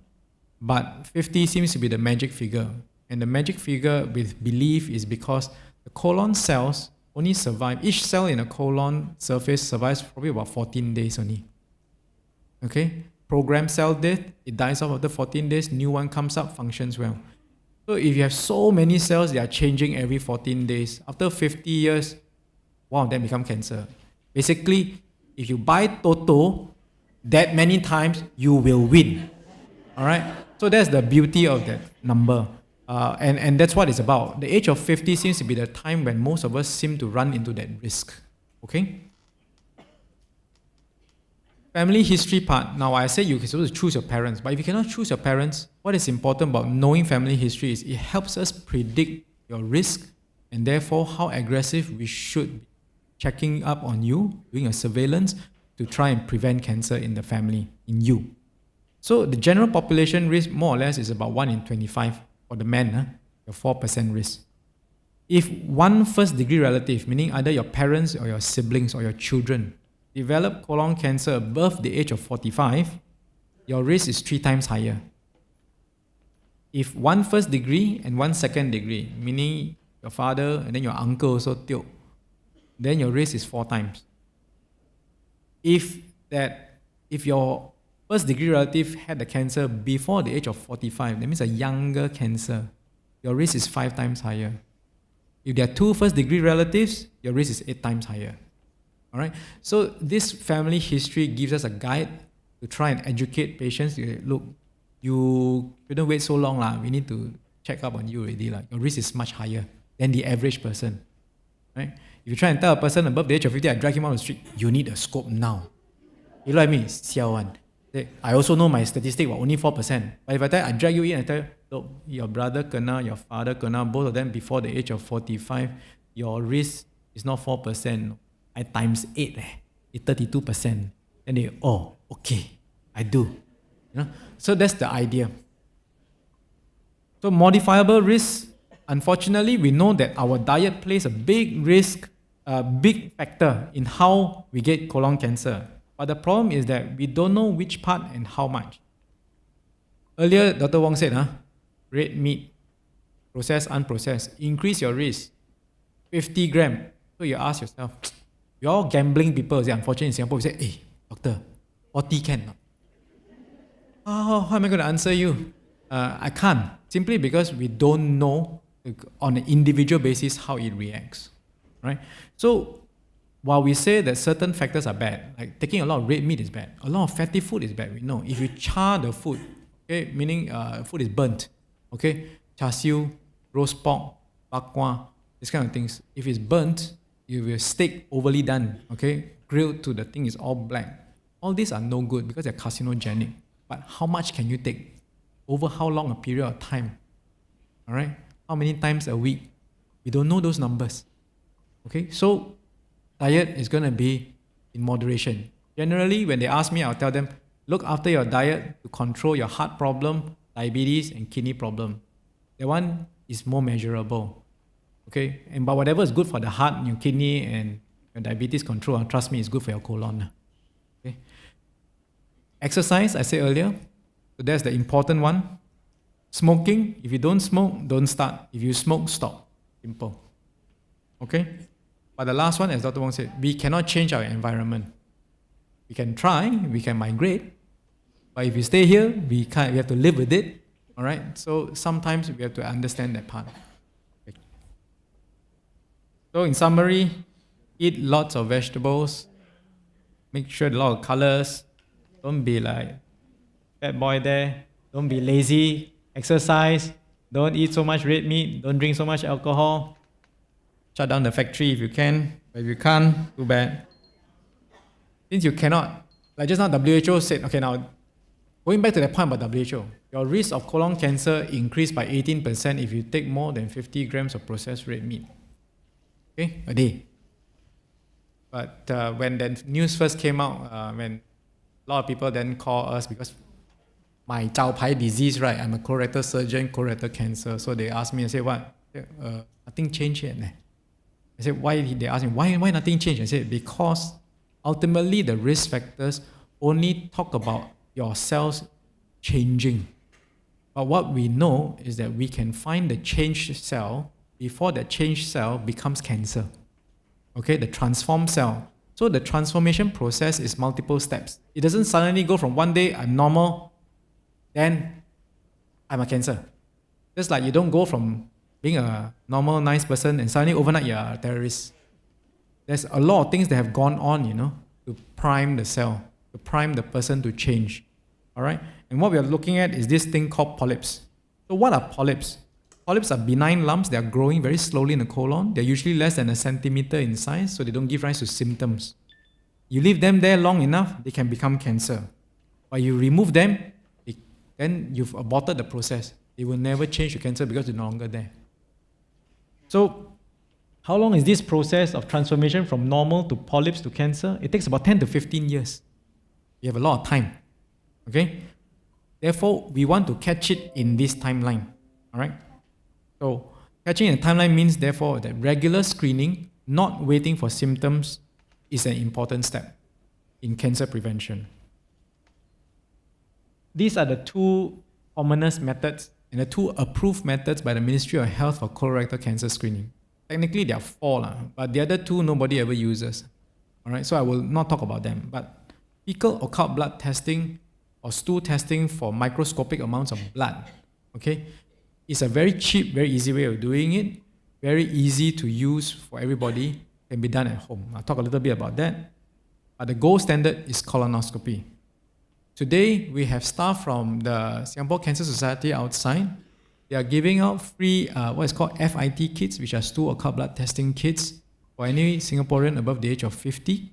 But 50 seems to be the magic figure. And the magic figure with belief is because the colon cells only survive, each cell in a colon surface survives probably about 14 days only. Okay? Programmed cell death, it dies off after 14 days, new one comes up, functions well. So if you have so many cells, they are changing every 14 days. After 50 years, wow, then become cancer. Basically, if you buy Toto that many times, you will win. All right? So that's the beauty of that number. And that's what it's about. The age of 50 seems to be the time when most of us seem to run into that risk. Okay? Family history part. Now, I say you're supposed to choose your parents, but if you cannot choose your parents, what is important about knowing family history is it helps us predict your risk and therefore how aggressive we should be checking up on you, doing a surveillance to try and prevent cancer in the family, in you. So the general population risk more or less is about 1 in 25 for the men, your 4% risk. If one first degree relative, meaning either your parents or your siblings or your children, develop colon cancer above the age of 45, your risk is 3 times higher. If one first degree and one second degree, meaning your father and then your uncle also tio, then your risk is 4 times. If your first degree relative had the cancer before the age of 45, that means a younger cancer, your risk is 5 times higher. If there are 2 first degree relatives, your risk is 8 times higher. All right? So this family history gives us a guide to try and educate patients. Look, you shouldn't wait so long. We need to check up on you already. Your risk is much higher than the average person. Right? If you try and tell a person above the age of 50, I drag him on the street, you need a scope now. You know what I mean? Siao one. I also know my statistic was only 4%. But if I drag you in and tell you, look, your brother kena, your father kena, both of them before the age of 45, your risk It's not 4%. I times 8, it's 32%. And they, oh, okay, I do. You know? So that's the idea. So modifiable risk, unfortunately, we know that our diet plays a big risk, a big factor in how we get colon cancer. But the problem is that we don't know which part and how much. Earlier, Dr. Wong said, red meat, processed, unprocessed, increase your risk, 50 gram. So you ask yourself, you're all gambling people. Unfortunately, in Singapore, we say, hey, doctor, 40 can. How am I going to answer you? I can't, simply because we don't know on an individual basis how it reacts, right? So while we say that certain factors are bad, like taking a lot of red meat is bad, a lot of fatty food is bad, we know. If you char the food, okay, meaning food is burnt, okay, char siu, roast pork, bak kwa, these kind of things. If it's burnt, if your steak overly done, okay, grilled to the thing is all black. All these are no good because they're carcinogenic. But how much can you take? Over how long a period of time? All right? How many times a week? We don't know those numbers. Okay? So, diet is going to be in moderation. Generally, when they ask me, I'll tell them, look after your diet to control your heart problem, diabetes, and kidney problem. That one is more measurable. Okay? But whatever is good for the heart, your kidney, and your diabetes control, trust me, it's good for your colon. Okay? Exercise, I said earlier, so that's the important one. Smoking, if you don't smoke, don't start. If you smoke, stop. Simple. Okay? But the last one, as Dr. Wong said, we cannot change our environment. We can try, we can migrate, but if you stay here, we have to live with it. All right? So sometimes we have to understand that part. Okay. So in summary, eat lots of vegetables, make sure a lot of colors, don't be like fat boy there, don't be lazy, exercise, don't eat so much red meat, don't drink so much alcohol, shut down the factory if you can, but if you can't, too bad. Since you cannot, like just now WHO said, okay, now going back to that point about WHO, your risk of colon cancer increased by 18% if you take more than 50 grams of processed red meat, okay, a day. But when the news first came out, when a lot of people then call us because my Zhao Pai disease, right? I'm a colorectal surgeon, colorectal cancer. So they asked me, I said, what? Nothing changed yet. I said, why? They asked me, why nothing changed? I said, because ultimately the risk factors only talk about your cells changing. But what we know is that we can find the changed cell before that changed cell becomes cancer. Okay, the transformed cell. So the transformation process is multiple steps. It doesn't suddenly go from one day I'm normal, then I'm a cancer. Just like you don't go from being a normal, nice person and suddenly overnight you're a terrorist. There's a lot of things that have gone on, to prime the cell, to prime the person to change. All right? And what we are looking at is this thing called polyps. So what are polyps? Polyps are benign lumps. They are growing very slowly in the colon. They're usually less than a centimeter in size, so they don't give rise to symptoms. You leave them there long enough, they can become cancer. But you remove them, then you've aborted the process. They will never change to cancer because they're no longer there. So, how long is this process of transformation from normal to polyps to cancer? It takes about 10 to 15 years. You have a lot of time. Okay? Therefore, we want to catch it in this timeline. All right? So, catching in a timeline means, therefore, that regular screening, not waiting for symptoms, is an important step in cancer prevention. These are the two commonest methods and the two approved methods by the Ministry of Health for colorectal cancer screening. Technically, there are 4, but the other 2 nobody ever uses. All right, so I will not talk about them. But fecal occult blood testing or stool testing for microscopic amounts of blood, okay, is a very cheap, very easy way of doing it. Very easy to use for everybody. Can be done at home. I'll talk a little bit about that. But the gold standard is colonoscopy. Today, we have staff from the Singapore Cancer Society outside. They are giving out free, what is called FIT kits, which are stool occult blood testing kits for any Singaporean above the age of 50.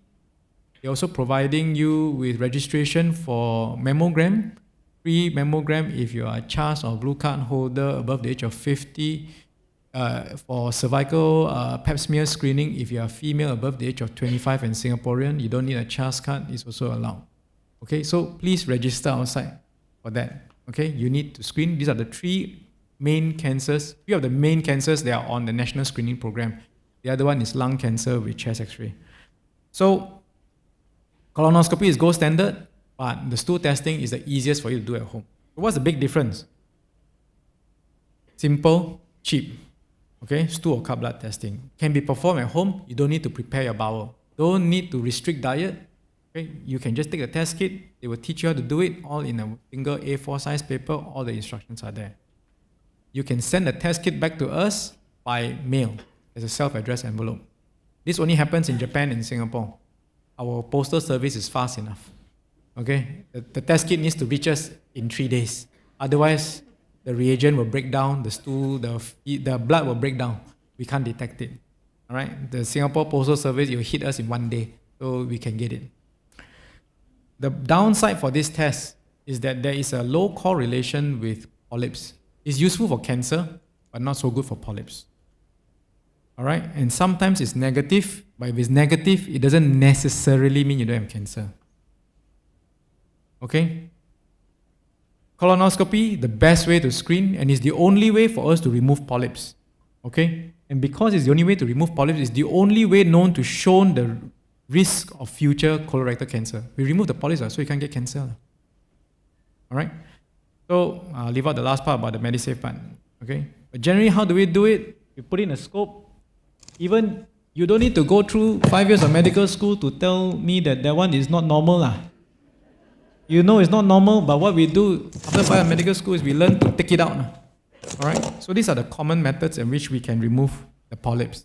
They're also providing you with registration for mammogram, free mammogram if you are a CHAS or blue card holder above the age of 50. for cervical pap smear screening, if you are female above the age of 25 and Singaporean, you don't need a CHAS card, it's also allowed. Okay, so please register outside for that. Okay, you need to screen. These are the three of the main cancers that are on the national screening program. The other one is lung cancer with chest x-ray. So colonoscopy is gold standard, but the stool testing is the easiest for you to do at home. So what's the big difference? Simple, cheap. Okay, stool or cut blood testing can be performed at home. You don't need to prepare your bowel. Don't need to restrict diet. Okay, you can just take a test kit. They will teach you how to do it, all in a single A4 size paper. All the instructions are there. You can send the test kit back to us by mail as a self-addressed envelope. This only happens in Japan and Singapore. Our postal service is fast enough. Okay, the test kit needs to reach us in 3 days. Otherwise, the reagent will break down, the stool, the blood will break down. We can't detect it. All right, the Singapore Postal Service, it will hit us in 1 day, so we can get it. The downside for this test is that there is a low correlation with polyps. It's useful for cancer, but not so good for polyps. All right, and sometimes it's negative, but if it's negative, it doesn't necessarily mean you don't have cancer. Okay? Colonoscopy, the best way to screen, and is the only way for us to remove polyps. Okay? And because it's the only way to remove polyps, it's the only way known to show the risk of future colorectal cancer. We remove the polyps so you can't get cancer. Alright? So I'll leave out the last part about the MediSafe part. Okay? But generally, how do we do it? We put in a scope. Even you don't need to go through 5 years of medical school to tell me that one is not normal. You know it's not normal, but what we do after 5 years of medical school is we learn to take it out. Alright? So these are the common methods in which we can remove the polyps.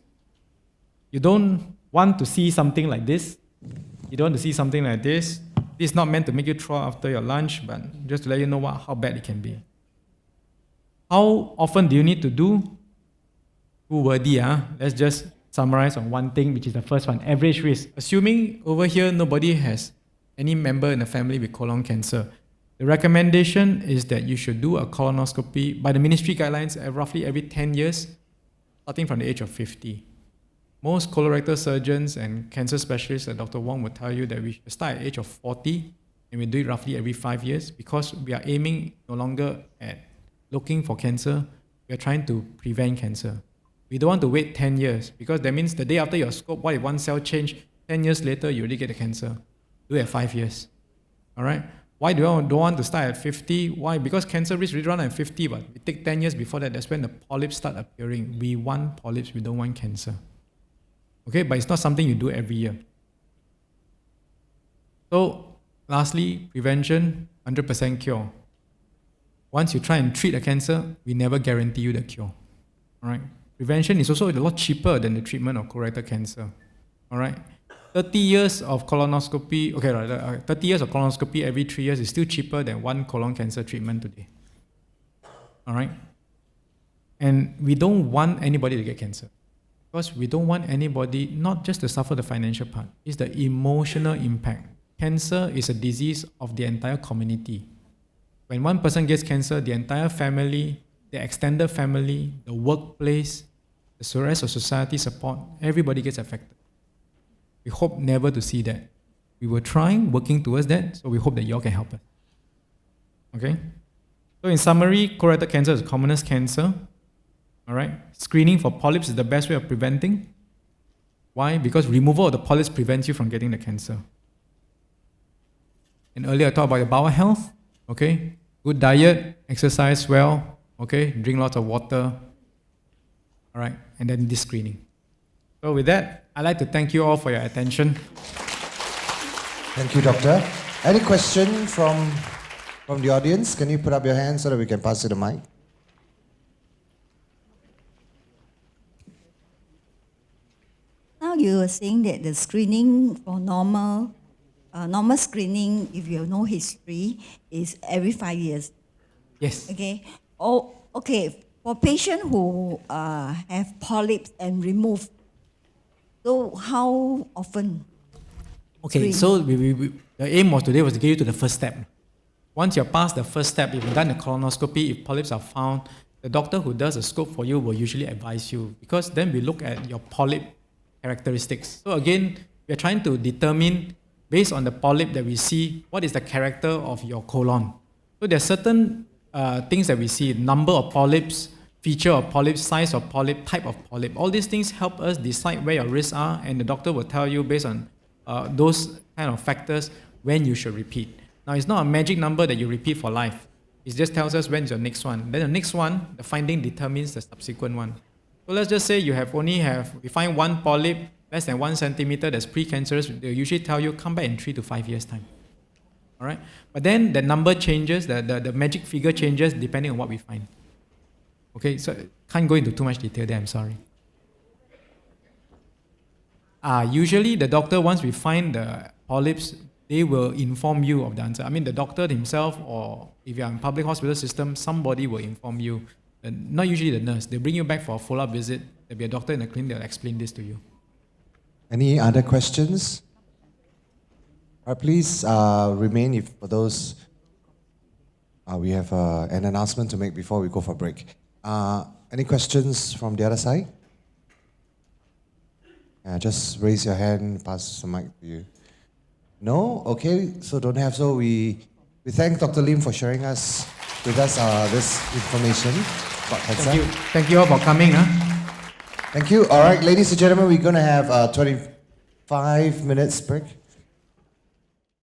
You don't want to see something like this. You don't want to see something like this. This is not meant to make you throw after your lunch, but just to let you know how bad it can be. How often do you need to do? Too wordy, Let's just summarize on one thing, which is the first one, average risk. Assuming over here nobody has any member in the family with colon cancer, the recommendation is that you should do a colonoscopy by the ministry guidelines roughly every 10 years, starting from the age of 50. Most colorectal surgeons and cancer specialists, like Dr. Wong, will tell you that we should start at the age of 40 and we do it roughly every 5 years because we are aiming no longer at looking for cancer, we are trying to prevent cancer. We don't want to wait 10 years because that means the day after your scope, what if one cell change, 10 years later you already get the cancer. Do it at 5 years. All right? Why do I don't want to start at 50? Why? Because cancer risk really run at 50, but we take 10 years before that, that's when the polyps start appearing. We want polyps, we don't want cancer. Okay, but it's not something you do every year. So, lastly, prevention, 100% cure. Once you try and treat a cancer, we never guarantee you the cure. All right? Prevention is also a lot cheaper than the treatment of colorectal cancer. All right? 30 years of colonoscopy, 30 years of colonoscopy every 3 years is still cheaper than one colon cancer treatment today. All right? And we don't want anybody to get cancer. Because we don't want anybody not just to suffer the financial part, it's the emotional impact. Cancer is a disease of the entire community. When one person gets cancer, the entire family, the extended family, the workplace, the rest of society support, everybody gets affected. We hope never to see that. We were trying, working towards that, so we hope that you all can help us. Okay? So in summary, colorectal cancer is the commonest cancer. All right? Screening for polyps is the best way of preventing. Why? Because removal of the polyps prevents you from getting the cancer. And earlier I talked about your bowel health. Okay? Good diet, exercise well, okay? Drink lots of water. All right? And then this screening. So with that, I'd like to thank you all for your attention. Thank you, Doctor. Any question from the audience? Can you put up your hand so that we can pass you the mic? Now you are saying that the screening for normal screening, if you have no history, is every 5 years. Yes. Okay. Oh, okay. For patients who have polyps and remove, so how often? Okay, so the aim was today was to get you to the first step. Once you're past the first step, if you've done the colonoscopy, if polyps are found, the doctor who does a scope for you will usually advise you, because then we look at your polyp characteristics. So again, we're trying to determine, based on the polyp that we see, what is the character of your colon. So there are certain things that we see: number of polyps, feature of polyp, size of polyp, type of polyp. All these things help us decide where your risks are, and the doctor will tell you based on those kind of factors when you should repeat. Now, it's not a magic number that you repeat for life. It just tells us when's your next one. Then the next one, the finding determines the subsequent one. So let's just say we find one polyp less than 1 centimeter that's precancerous. They'll usually tell you, come back in 3 to 5 years' time. All right? But then the number changes, the magic figure changes depending on what we find. Okay, so can't go into too much detail there, I'm sorry. Usually the doctor, once we find the polyps, they will inform you of the answer. I mean, the doctor himself, or if you're in public hospital system, somebody will inform you. Not usually the nurse. They bring you back for a follow-up visit. There'll be a doctor in the clinic, they'll explain this to you. Any other questions? Please remain if for those. We have an announcement to make before we go for break. Any questions from the other side? Just raise your hand, pass the mic to you. No? Okay, so don't have. So we thank Dr. Lim for sharing with us this information about cancer. Thank you. Thank you all for coming. Thank you. All right, ladies and gentlemen, we're going to have a 25 minutes break.